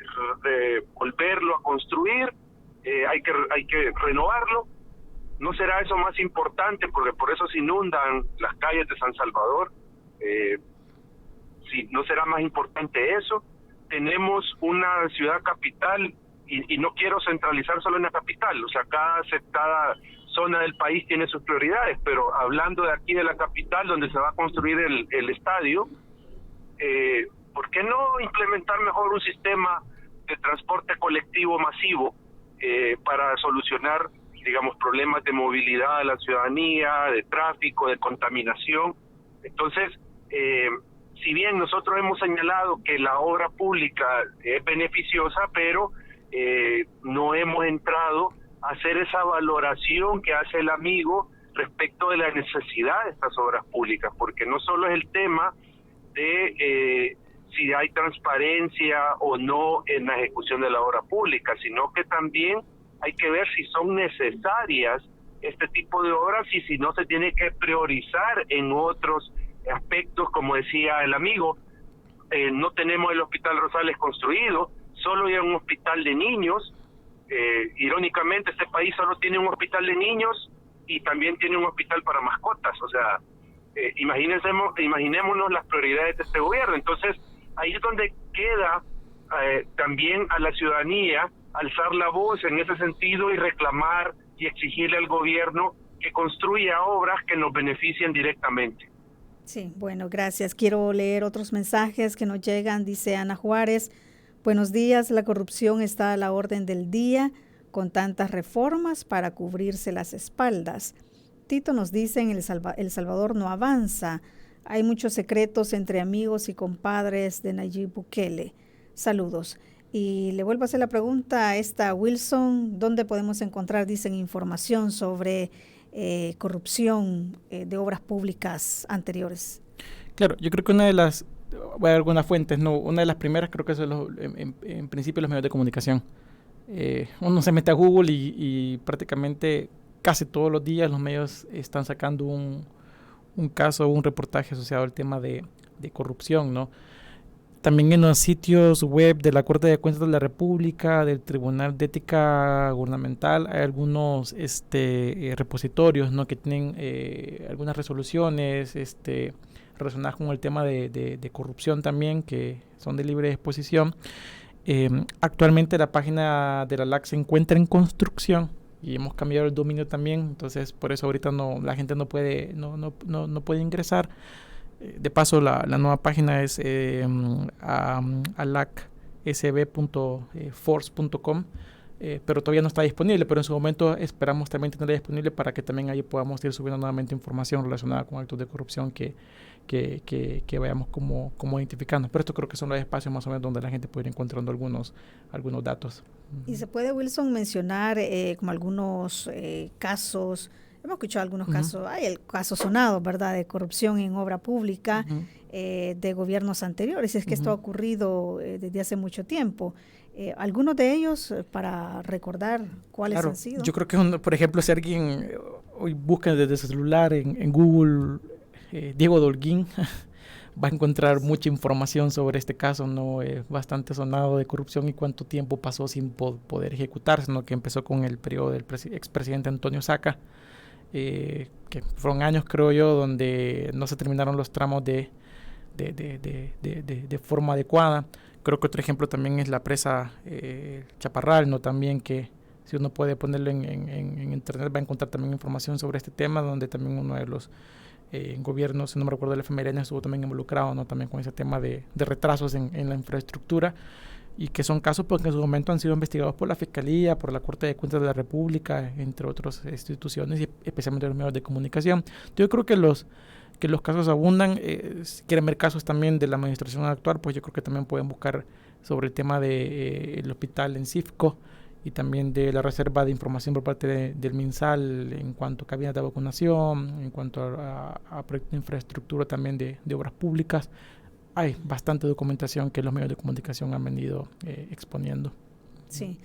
volverlo a construir, hay que renovarlo. ¿No será eso más importante? Porque por eso se inundan las calles de San Salvador. Sí, ¿no será más importante eso? Tenemos una ciudad capital, y no quiero centralizar solo en la capital. O sea, cada zona del país tiene sus prioridades, pero hablando de aquí de la capital, donde se va a construir el estadio, ¿por qué no implementar mejor un sistema de transporte colectivo masivo para solucionar, problemas de movilidad de la ciudadanía, de tráfico, de contaminación? Entonces, si bien nosotros hemos señalado que la obra pública es beneficiosa, pero no hemos entrado a hacer esa valoración que hace el amigo respecto de la necesidad de estas obras públicas, porque no solo es el tema de si hay transparencia o no en la ejecución de la obra pública, sino que también hay que ver si son necesarias este tipo de obras y si no se tiene que priorizar en otros aspectos, como decía el amigo. No tenemos el Hospital Rosales construido, solo hay un hospital de niños. Irónicamente, este país solo tiene un hospital de niños y también tiene un hospital para mascotas. O sea, imaginémonos las prioridades de este gobierno. Entonces, ahí es donde queda también a la ciudadanía alzar la voz en ese sentido y reclamar y exigirle al gobierno que construya obras que nos beneficien directamente. Sí, bueno, gracias. Quiero leer otros mensajes que nos llegan. Dice Ana Juárez, buenos días, la corrupción está a la orden del día con tantas reformas para cubrirse las espaldas. Tito nos dice, El Salvador no avanza. Hay muchos secretos entre amigos y compadres de Nayib Bukele. Saludos. Y le vuelvo a hacer la pregunta a esta Wilson, ¿dónde podemos encontrar, dicen, información sobre corrupción de obras públicas anteriores? Claro, yo creo que una de las, voy a dar algunas fuentes, no, una de las primeras creo que son en principio los medios de comunicación. Uno se mete a Google y prácticamente casi todos los días los medios están sacando un caso, un reportaje asociado al tema de corrupción, ¿no? También en los sitios web de la Corte de Cuentas de la República, del Tribunal de Ética Gubernamental, hay algunos repositorios, ¿no?, que tienen algunas resoluciones relacionadas con el tema de corrupción también, que son de libre exposición. Actualmente la página de la LAC se encuentra en construcción y hemos cambiado el dominio también, entonces por eso ahorita la gente no puede ingresar. De paso, la nueva página es alacsb.force.com, pero todavía no está disponible, pero en su momento esperamos también tenerla disponible para que también ahí podamos ir subiendo nuevamente información relacionada con actos de corrupción que vayamos como identificando. Pero esto creo que son los espacios más o menos donde la gente puede ir encontrando algunos datos. Y se puede, Wilson, mencionar como algunos casos. Hemos escuchado algunos casos, hay el caso sonado, ¿verdad?, de corrupción en obra pública de gobiernos anteriores. Es que esto ha ocurrido desde hace mucho tiempo. Algunos de ellos, para recordar cuáles han sido. Yo creo que, por ejemplo, si alguien hoy busca desde su celular en Google Diego de Holguín, va a encontrar mucha información sobre este caso, ¿no? Bastante sonado de corrupción y cuánto tiempo pasó sin poder ejecutarse, ¿no?, que empezó con el periodo del expresidente Antonio Saca. Que fueron años, creo yo, donde no se terminaron los tramos de forma adecuada. Creo que otro ejemplo también es la presa Chaparral, ¿no?, también, que si uno puede ponerlo en internet va a encontrar también información sobre este tema, donde también uno de los gobiernos, si no me recuerdo, el FMLN estuvo también involucrado, ¿no?, también con ese tema de retrasos en la infraestructura, y que son casos porque en su momento han sido investigados por la Fiscalía, por la Corte de Cuentas de la República, entre otras instituciones y especialmente los medios de comunicación. Yo creo que los casos abundan. Si quieren ver casos también de la administración actual, pues yo creo que también pueden buscar sobre el tema del hospital en Cifco y también de la reserva de información por parte del MinSal en cuanto a cabinas de vacunación, en cuanto a proyectos de infraestructura también de obras públicas. Hay bastante documentación que los medios de comunicación han venido exponiendo. Sí.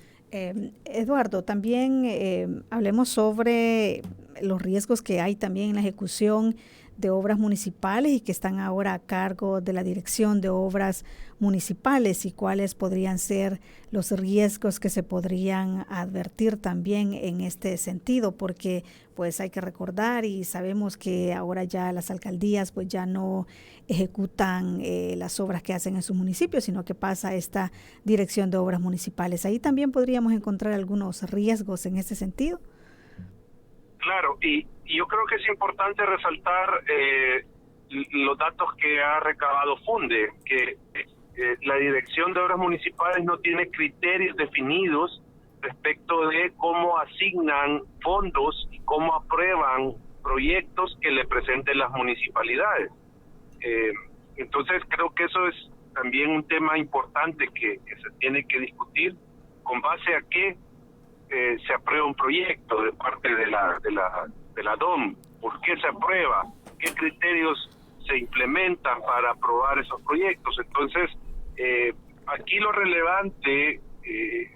Eduardo, también hablemos sobre los riesgos que hay también en la ejecución de obras municipales y que están ahora a cargo de la Dirección de Obras Municipales, y cuáles podrían ser los riesgos que se podrían advertir también en este sentido, porque pues hay que recordar y sabemos que ahora ya las alcaldías pues ya no ejecutan las obras que hacen en sus municipios, sino que pasa a esta Dirección de Obras Municipales. Ahí también podríamos encontrar algunos riesgos en ese sentido. Claro, y yo creo que es importante resaltar los datos que ha recabado Funde, que la Dirección de Obras Municipales no tiene criterios definidos respecto de cómo asignan fondos y cómo aprueban proyectos que le presenten las municipalidades. Entonces creo que eso es también un tema importante que se tiene que discutir, con base a qué se aprueba un proyecto de parte de la la DOM, por qué se aprueba, qué criterios se implementan para aprobar esos proyectos. Entonces, aquí lo relevante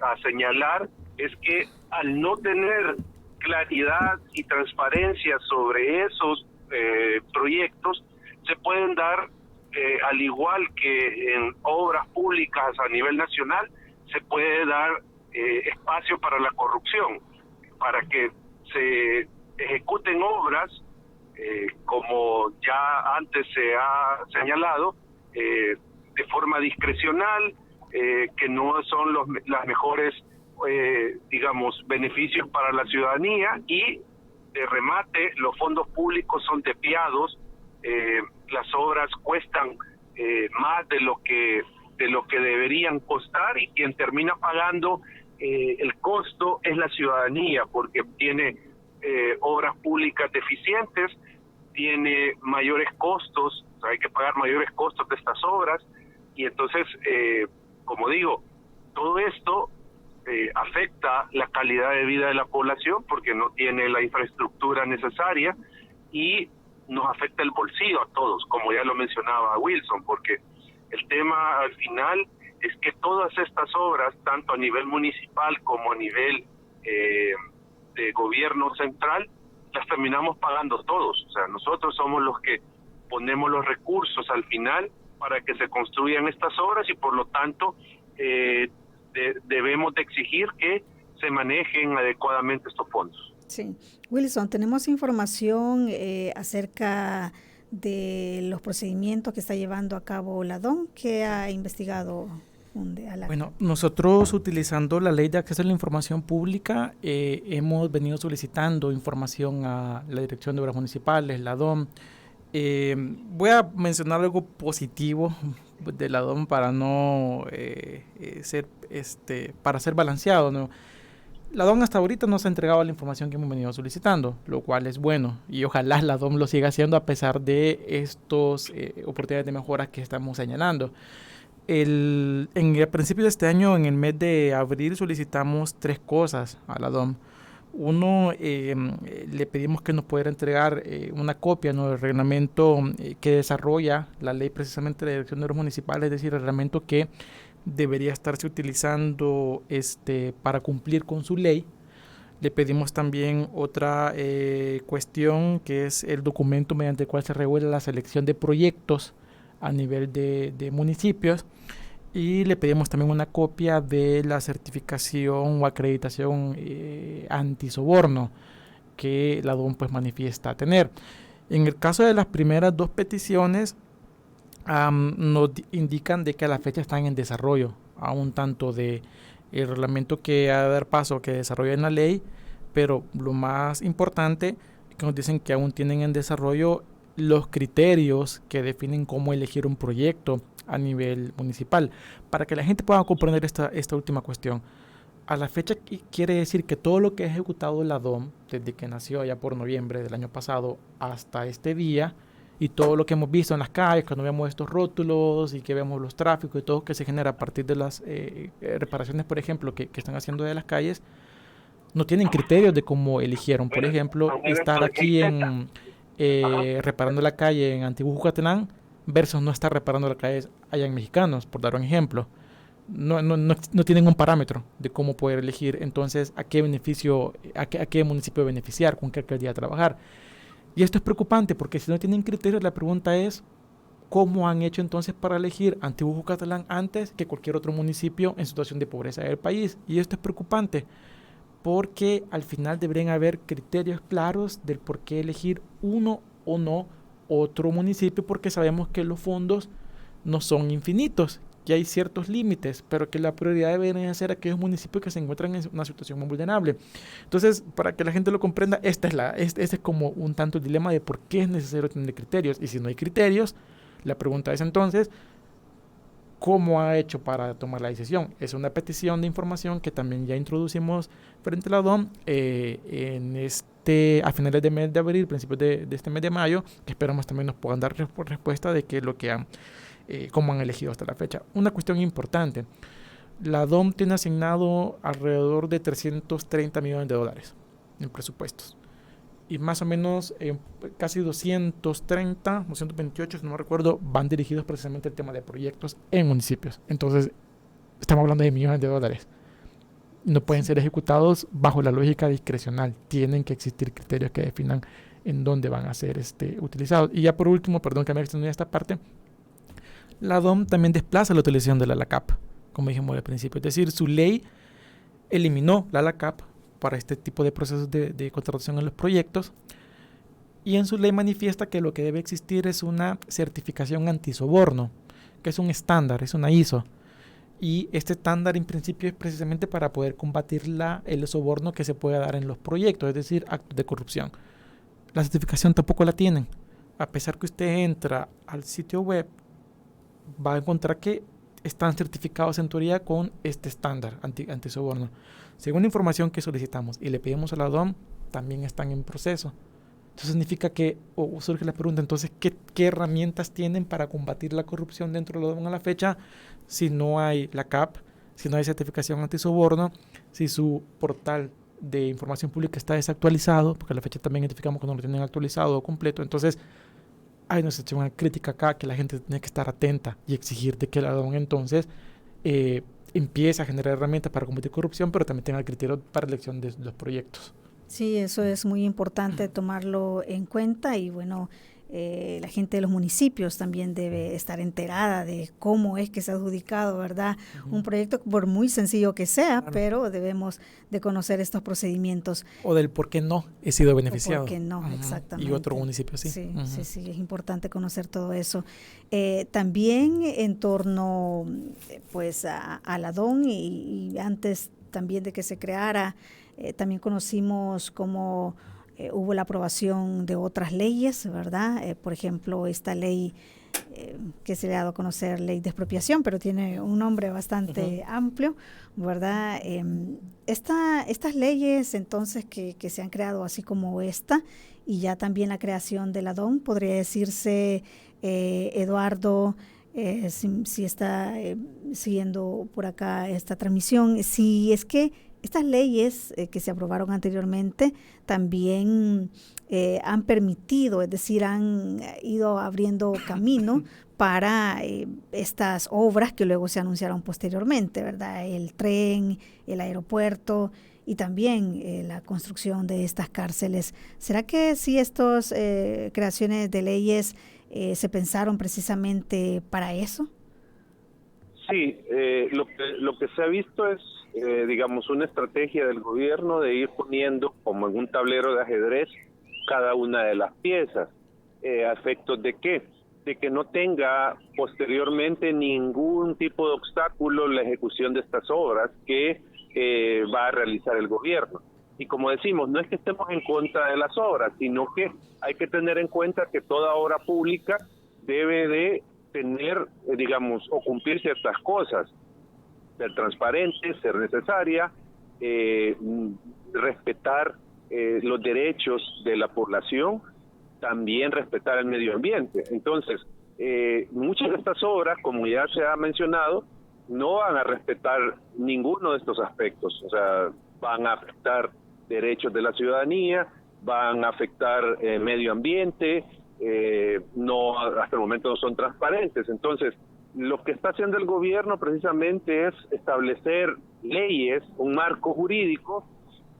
a señalar es que al no tener claridad y transparencia sobre esos proyectos, se pueden dar, al igual que en obras públicas a nivel nacional, se puede dar espacio para la corrupción, para que se ejecuten obras, como ya antes se ha señalado, de forma discrecional, que no son las mejores, digamos, beneficios para la ciudadanía, y de remate los fondos públicos son desviados, las obras cuestan más de lo que deberían costar, y quien termina pagando el costo es la ciudadanía, porque tiene obras públicas deficientes, tiene mayores costos, o sea, hay que pagar mayores costos de estas obras, y entonces, como digo, todo esto afecta la calidad de vida de la población porque no tiene la infraestructura necesaria, y nos afecta el bolsillo a todos, como ya lo mencionaba Wilson, porque el tema al final es que todas estas obras, tanto a nivel municipal como a nivel de gobierno central, las terminamos pagando todos. O sea, nosotros somos los que ponemos los recursos al final para que se construyan estas obras, y por lo tanto debemos de exigir que se manejen adecuadamente estos fondos. Sí. Wilson, tenemos información acerca de los procedimientos que está llevando a cabo la DOM. ¿Qué ha investigado Funde? Bueno, nosotros, utilizando la Ley de Acceso a la Información Pública, hemos venido solicitando información a la Dirección de Obras Municipales, la DOM. Voy a mencionar algo positivo de la DOM para no para ser balanceado, ¿no? La DOM hasta ahorita nos ha entregado la información que hemos venido solicitando, lo cual es bueno, y ojalá la DOM lo siga haciendo a pesar de estos oportunidades de mejora que estamos señalando. En el principio de este año, en el mes de abril, solicitamos 3 cosas a la DOM. Uno, le pedimos que nos pudiera entregar una copia, ¿no?, del reglamento que desarrolla la ley precisamente de la Dirección de Obras Municipales, es decir, el reglamento que debería estarse utilizando para cumplir con su ley. Le pedimos también otra cuestión, que es el documento mediante el cual se regula la selección de proyectos a nivel de municipios, y le pedimos también una copia de la certificación o acreditación antisoborno que la DOM pues manifiesta tener. En el caso de las primeras 2 peticiones, nos indican de que a la fecha están en desarrollo, aún tanto de el reglamento que ha de dar paso que desarrolla en la ley, pero lo más importante es que nos dicen que aún tienen en desarrollo los criterios que definen cómo elegir un proyecto a nivel municipal. Para que la gente pueda comprender esta última cuestión, a la fecha quiere decir que todo lo que ha ejecutado la DOM desde que nació allá por noviembre del año pasado hasta este día, y todo lo que hemos visto en las calles, cuando vemos estos rótulos y que vemos los tráficos y todo que se genera a partir de las reparaciones, por ejemplo, que están haciendo de las calles, no tienen criterios de cómo eligieron. Por ejemplo, estar aquí reparando la calle en Antiguo Jucatelán versus no estar reparando la calle allá en Mexicanos, por dar un ejemplo. No tienen un parámetro de cómo poder elegir entonces a qué beneficio, a qué municipio beneficiar, con qué alcaldía trabajar. Y esto es preocupante porque si no tienen criterios, la pregunta es ¿cómo han hecho entonces para elegir Antiguo Jucatelán antes que cualquier otro municipio en situación de pobreza del país? Y esto es preocupante porque al final deberían haber criterios claros del por qué elegir uno o no otro municipio, porque sabemos que los fondos no son infinitos, que hay ciertos límites, pero que la prioridad debería ser aquellos municipios que se encuentran en una situación muy vulnerable. Entonces, para que la gente lo comprenda, este es como un tanto el dilema de por qué es necesario tener criterios, y si no hay criterios, la pregunta es entonces, ¿cómo ha hecho para tomar la decisión? Es una petición de información que también ya introducimos frente a la DOM a finales del mes de abril, principios de este mes de mayo, que esperamos también nos puedan dar respuesta de qué es lo que han cómo han elegido hasta la fecha. Una cuestión importante, la DOM tiene asignado alrededor de $330 millones en presupuestos. y más o menos casi 230, 228, si no me recuerdo, van dirigidos precisamente al tema de proyectos en municipios. Entonces, estamos hablando de millones de dólares. No pueden ser ejecutados bajo la lógica discrecional. Tienen que existir criterios que definan en dónde van a ser utilizados. Y ya por último, perdón que me extendí esta parte, la DOM también desplaza la utilización de la LACAP, como dijimos al principio. Es decir, su ley eliminó la LACAP para este tipo de procesos de contratación en los proyectos, y en su ley manifiesta que lo que debe existir es una certificación antisoborno, que es un estándar, es una ISO, y este estándar en principio es precisamente para poder combatir el soborno que se pueda dar en los proyectos, es decir, actos de corrupción. La certificación tampoco la tienen. A pesar que usted entra al sitio web, va a encontrar que están certificados en teoría con este estándar antisoborno. Según la información que solicitamos y le pedimos a la DOM, también están en proceso. Eso significa que, surge la pregunta, entonces, ¿qué herramientas tienen para combatir la corrupción dentro de la DOM a la fecha si no hay la CAP, si no hay certificación antisoborno, si su portal de información pública está desactualizado, porque a la fecha también identificamos que no lo tienen actualizado o completo? Entonces, hay una crítica acá que la gente tiene que estar atenta y exigir de que la DOM entonces empiece a generar herramientas para combatir corrupción, pero también tenga criterio para elección de los proyectos. Sí, eso es muy importante tomarlo en cuenta, y bueno, la gente de los municipios también debe estar enterada de cómo es que se ha adjudicado, ¿verdad? Un proyecto, por muy sencillo que sea, claro, pero debemos de conocer estos procedimientos. O del por qué no he sido beneficiado. Por qué no, exactamente. Y otro municipio sí. Sí, sí, es importante conocer todo eso. También en torno pues a la DON, y antes también de que se creara, también conocimos cómo hubo la aprobación de otras leyes, ¿verdad? Por ejemplo, esta ley que se le ha dado a conocer, ley de expropiación, pero tiene un nombre bastante amplio, ¿verdad? Estas leyes, entonces, que se han creado, así como esta, y ya también la creación de la DOM, podría decirse, Eduardo, si está siguiendo por acá esta transmisión, si es que estas leyes que se aprobaron anteriormente también han permitido, es decir, han ido abriendo camino para estas obras que luego se anunciaron posteriormente, ¿verdad? El tren, el aeropuerto y también la construcción de estas cárceles. ¿Será que si estas creaciones de leyes se pensaron precisamente para eso? Sí, lo que se ha visto es, digamos, una estrategia del gobierno de ir poniendo como en un tablero de ajedrez cada una de las piezas. ¿A efectos de qué? De que no tenga posteriormente ningún tipo de obstáculo la ejecución de estas obras que va a realizar el gobierno. Y como decimos, no es que estemos en contra de las obras, sino que hay que tener en cuenta que toda obra pública debe de tener, digamos, o cumplir ciertas cosas, ser transparente, ser necesaria, respetar los derechos de la población, también respetar el medio ambiente. Entonces, muchas de estas obras, como ya se ha mencionado, no van a respetar ninguno de estos aspectos. O sea, van a afectar derechos de la ciudadanía, van a afectar medio ambiente, no, hasta el momento no son transparentes. Entonces, lo que está haciendo el gobierno precisamente es establecer leyes, un marco jurídico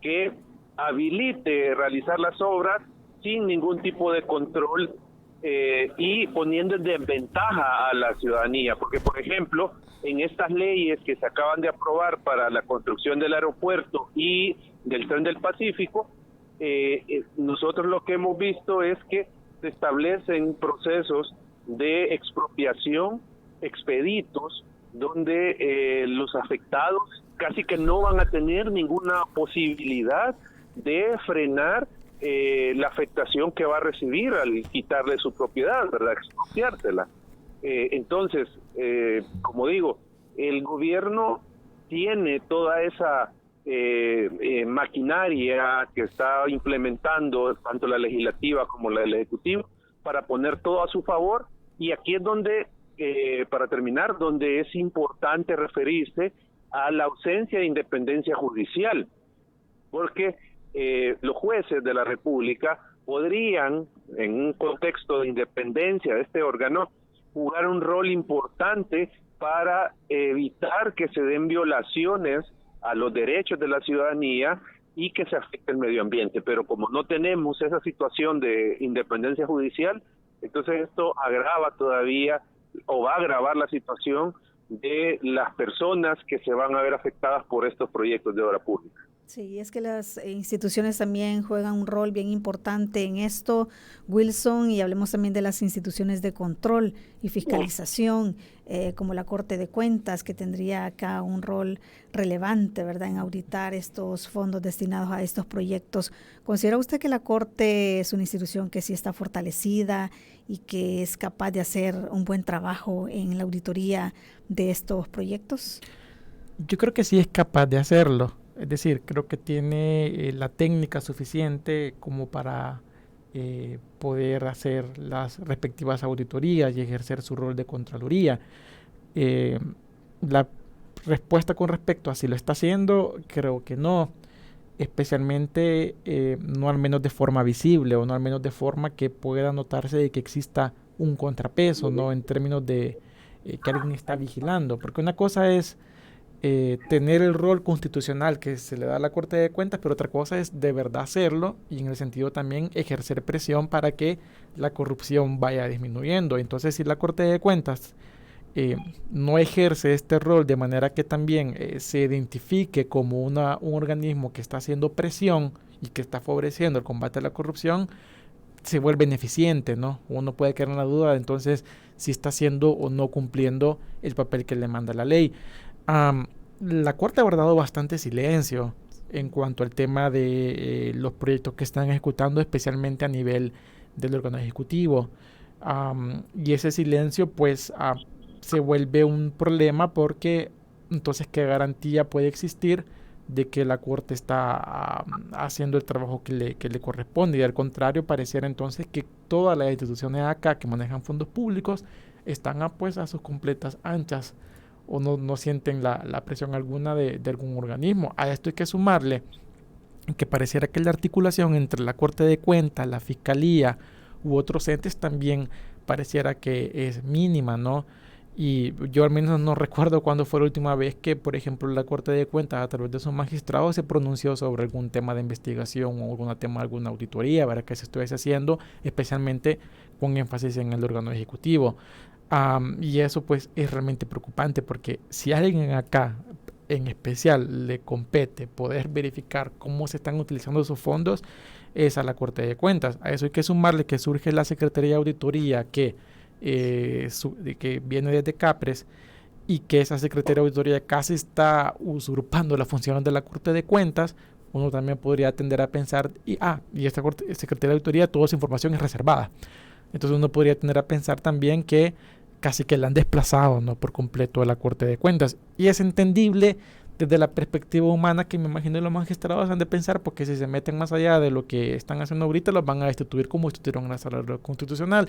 que habilite realizar las obras sin ningún tipo de control y poniendo en desventaja a la ciudadanía, porque por ejemplo, en estas leyes que se acaban de aprobar para la construcción del aeropuerto y del Tren del Pacífico, nosotros lo que hemos visto es que se establecen procesos de expropiación expeditos donde los afectados casi que no van a tener ninguna posibilidad de frenar la afectación que va a recibir al quitarle su propiedad, ¿verdad? Expropiársela. Entonces, como digo, el gobierno tiene toda esa maquinaria que está implementando tanto la legislativa como la del ejecutivo para poner todo a su favor, y aquí es donde, para terminar, donde es importante referirse a la ausencia de independencia judicial, porque los jueces de la República podrían, en un contexto de independencia de este órgano, jugar un rol importante para evitar que se den violaciones a los derechos de la ciudadanía y que se afecte el medio ambiente. Pero como no tenemos esa situación de independencia judicial, entonces esto agrava todavía, o va a agravar la situación de las personas que se van a ver afectadas por estos proyectos de obra pública. Sí, es que las instituciones también juegan un rol bien importante en esto, Wilson, y hablemos también de las instituciones de control y fiscalización, como la Corte de Cuentas, que tendría acá un rol relevante, ¿verdad?, en auditar estos fondos destinados a estos proyectos. ¿Considera usted que la Corte es una institución que sí está fortalecida y que es capaz de hacer un buen trabajo en la auditoría de estos proyectos? Yo creo que sí es capaz de hacerlo. Es decir, creo que tiene la técnica suficiente como para poder hacer las respectivas auditorías y ejercer su rol de Contraloría. La respuesta con respecto a si lo está haciendo, creo que no, especialmente no al menos de forma visible o no al menos de forma que pueda notarse de que exista un contrapeso, ¿no?, en términos de que alguien está vigilando, porque una cosa es tener el rol constitucional que se le da a la Corte de Cuentas, pero otra cosa es de verdad hacerlo y en el sentido también ejercer presión para que la corrupción vaya disminuyendo. Entonces, si la Corte de Cuentas no ejerce este rol de manera que también se identifique como un organismo que está haciendo presión y que está favoreciendo el combate a la corrupción, se vuelve ineficiente, ¿no? Uno puede quedar en la duda de entonces si está haciendo o no cumpliendo el papel que le manda la ley. La Corte ha guardado bastante silencio en cuanto al tema de los proyectos que están ejecutando, especialmente a nivel del órgano ejecutivo. Y ese silencio pues se vuelve un problema porque entonces ¿qué garantía puede existir de que la Corte está haciendo el trabajo que le corresponde? Y al contrario, pareciera entonces que todas las instituciones acá que manejan fondos públicos están pues a sus completas anchas o no sienten la presión alguna de algún organismo. A esto hay que sumarle que pareciera que la articulación entre la Corte de Cuentas, la Fiscalía u otros entes también pareciera que es mínima, ¿no? Y yo al menos no recuerdo cuándo fue la última vez que, por ejemplo, la Corte de Cuentas a través de sus magistrados se pronunció sobre algún tema de investigación o alguna auditoría, ¿verdad?, que se estuviese haciendo, especialmente con énfasis en el órgano ejecutivo. Y eso pues es realmente preocupante porque si a alguien acá en especial le compete poder verificar cómo se están utilizando esos fondos, es a la Corte de Cuentas. A eso hay que sumarle que surge la Secretaría de Auditoría que viene desde CAPRES y que esa Secretaría de Auditoría casi está usurpando las funciones de la Corte de Cuentas. Uno también podría tender a pensar, y esta Secretaría de Auditoría, toda esa información es reservada. Entonces uno podría tender a pensar también que casi que la han desplazado, ¿no?, por completo de la Corte de Cuentas. Y es entendible desde la perspectiva humana que me imagino los magistrados han de pensar, porque si se meten más allá de lo que están haciendo ahorita, los van a destituir como destituyeron en la Sala Constitucional.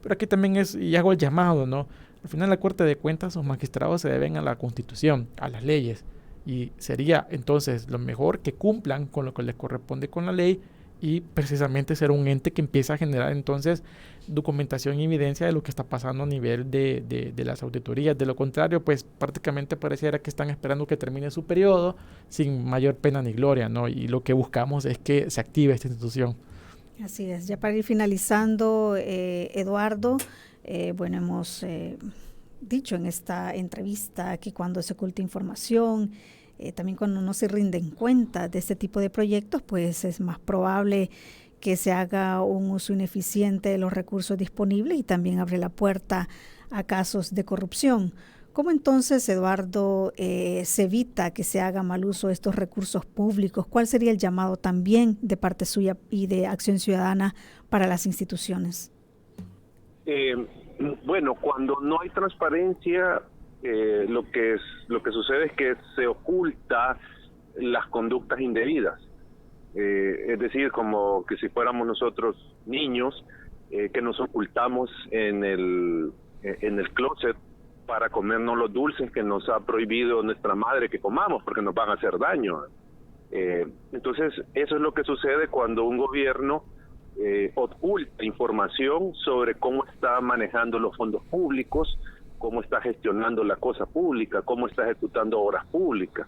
Pero aquí también y hago el llamado, ¿no? Al final la Corte de Cuentas, los magistrados se deben a la Constitución, a las leyes. Y sería entonces lo mejor que cumplan con lo que les corresponde con la ley y precisamente ser un ente que empieza a generar entonces documentación y evidencia de lo que está pasando a nivel de las auditorías. De lo contrario, pues prácticamente pareciera que están esperando que termine su periodo sin mayor pena ni gloria, ¿no? Y lo que buscamos es que se active esta institución. Así es. Ya para ir finalizando, Eduardo, bueno, hemos dicho en esta entrevista que cuando se oculta información, también cuando no se rinden cuenta de este tipo de proyectos, pues es más probable que se haga un uso ineficiente de los recursos disponibles y también abre la puerta a casos de corrupción. ¿Cómo entonces, Eduardo, se evita que se haga mal uso de estos recursos públicos? ¿Cuál sería el llamado también de parte suya y de Acción Ciudadana para las instituciones? Bueno, cuando no hay transparencia, lo que sucede es que se oculta las conductas indebidas. Es decir, como que si fuéramos nosotros niños que nos ocultamos en el closet para comernos los dulces que nos ha prohibido nuestra madre que comamos porque nos van a hacer daño. Entonces, eso es lo que sucede cuando un gobierno oculta información sobre cómo está manejando los fondos públicos, cómo está gestionando la cosa pública, cómo está ejecutando obras públicas.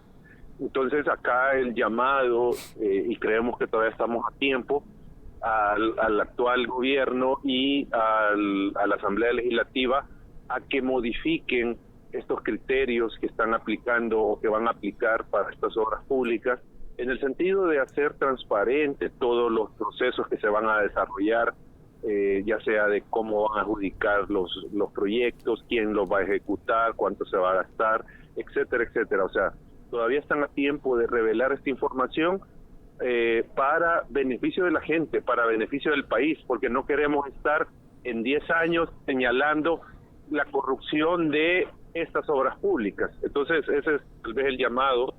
Entonces, acá el llamado, y creemos que todavía estamos a tiempo, al actual gobierno y a la Asamblea Legislativa a que modifiquen estos criterios que están aplicando o que van a aplicar para estas obras públicas, en el sentido de hacer transparente todos los procesos que se van a desarrollar, ya sea de cómo van a adjudicar los proyectos, quién los va a ejecutar, cuánto se va a gastar, etcétera, etcétera. O sea, todavía están a tiempo de revelar esta información para beneficio de la gente, para beneficio del país, porque no queremos estar en 10 años señalando la corrupción de estas obras públicas. Entonces, ese es tal vez el llamado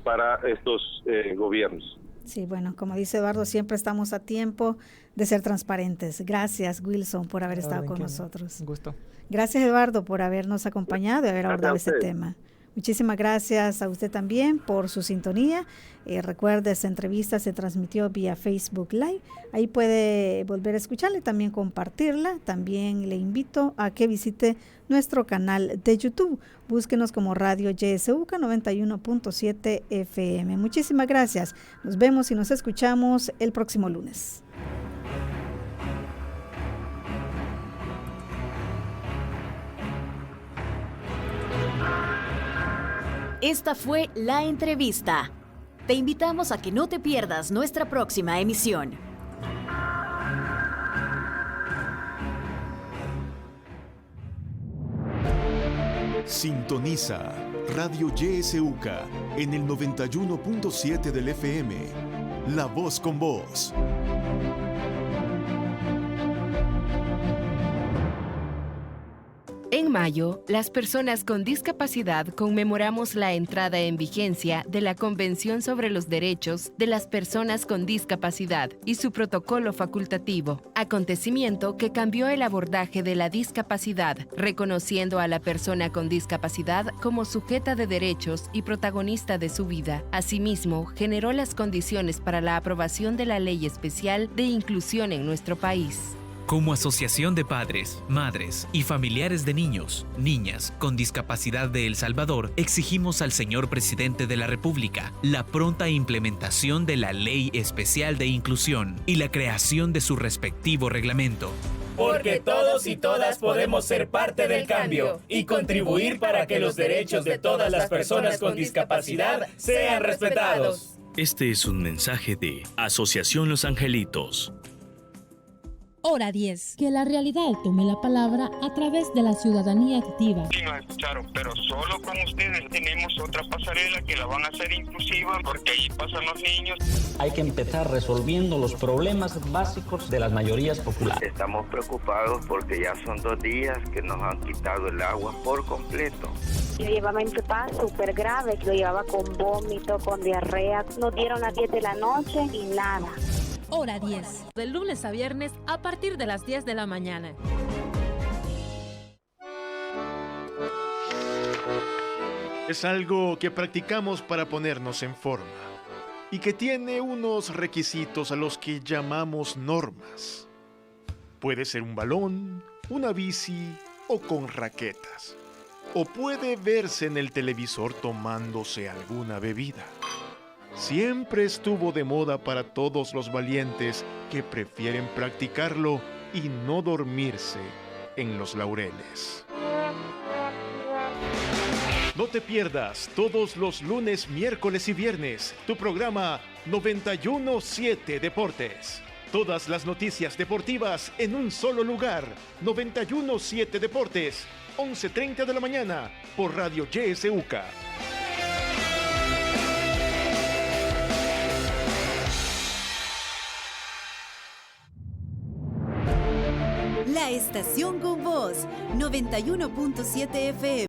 para estos gobiernos. Sí, bueno, como dice Eduardo, siempre estamos a tiempo de ser transparentes. Gracias, Wilson, por haber estado con nosotros. Un gusto. Gracias, Eduardo, por habernos acompañado y haber abordado este tema. Muchísimas gracias a usted también por su sintonía. Recuerde, esta entrevista se transmitió vía Facebook Live. Ahí puede volver a escucharla y también compartirla. También le invito a que visite nuestro canal de YouTube. Búsquenos como Radio YSUCA 91.7 FM. Muchísimas gracias. Nos vemos y nos escuchamos el próximo lunes. Esta fue La Entrevista. Te invitamos a que no te pierdas nuestra próxima emisión. Sintoniza Radio YSUCA en el 91.7 del FM. La voz con vos. En mayo, las personas con discapacidad conmemoramos la entrada en vigencia de la Convención sobre los Derechos de las Personas con Discapacidad y su protocolo facultativo, acontecimiento que cambió el abordaje de la discapacidad, reconociendo a la persona con discapacidad como sujeta de derechos y protagonista de su vida. Asimismo, generó las condiciones para la aprobación de la Ley Especial de Inclusión en nuestro país. Como Asociación de Padres, Madres y Familiares de Niños, Niñas con Discapacidad de El Salvador, exigimos al señor Presidente de la República la pronta implementación de la Ley Especial de Inclusión y la creación de su respectivo reglamento. Porque todos y todas podemos ser parte del cambio y contribuir para que los derechos de todas las personas con discapacidad sean respetados. Este es un mensaje de Asociación Los Angelitos. Hora 10. Que la realidad tome la palabra a través de la ciudadanía activa. Sí, nos escucharon, pero solo con ustedes. Tenemos otra pasarela que la van a hacer inclusiva porque ahí pasan los niños. Hay que empezar resolviendo los problemas básicos de las mayorías populares. Estamos preocupados porque ya son 2 días que nos han quitado el agua por completo. Yo llevaba en paz súper grave, lo llevaba con vómito, con diarrea. Nos dieron a 10 de la noche y nada. Hora 10. De lunes a viernes a partir de las 10 de la mañana. Es algo que practicamos para ponernos en forma y que tiene unos requisitos a los que llamamos normas. Puede ser un balón, una bici o con raquetas. O puede verse en el televisor tomándose alguna bebida. Siempre estuvo de moda para todos los valientes que prefieren practicarlo y no dormirse en los laureles. No te pierdas todos los lunes, miércoles y viernes tu programa 91.7 Deportes. Todas las noticias deportivas en un solo lugar. 91.7 Deportes, 11:30 de la mañana por Radio YSUCA. La estación con voz, 91.7 FM.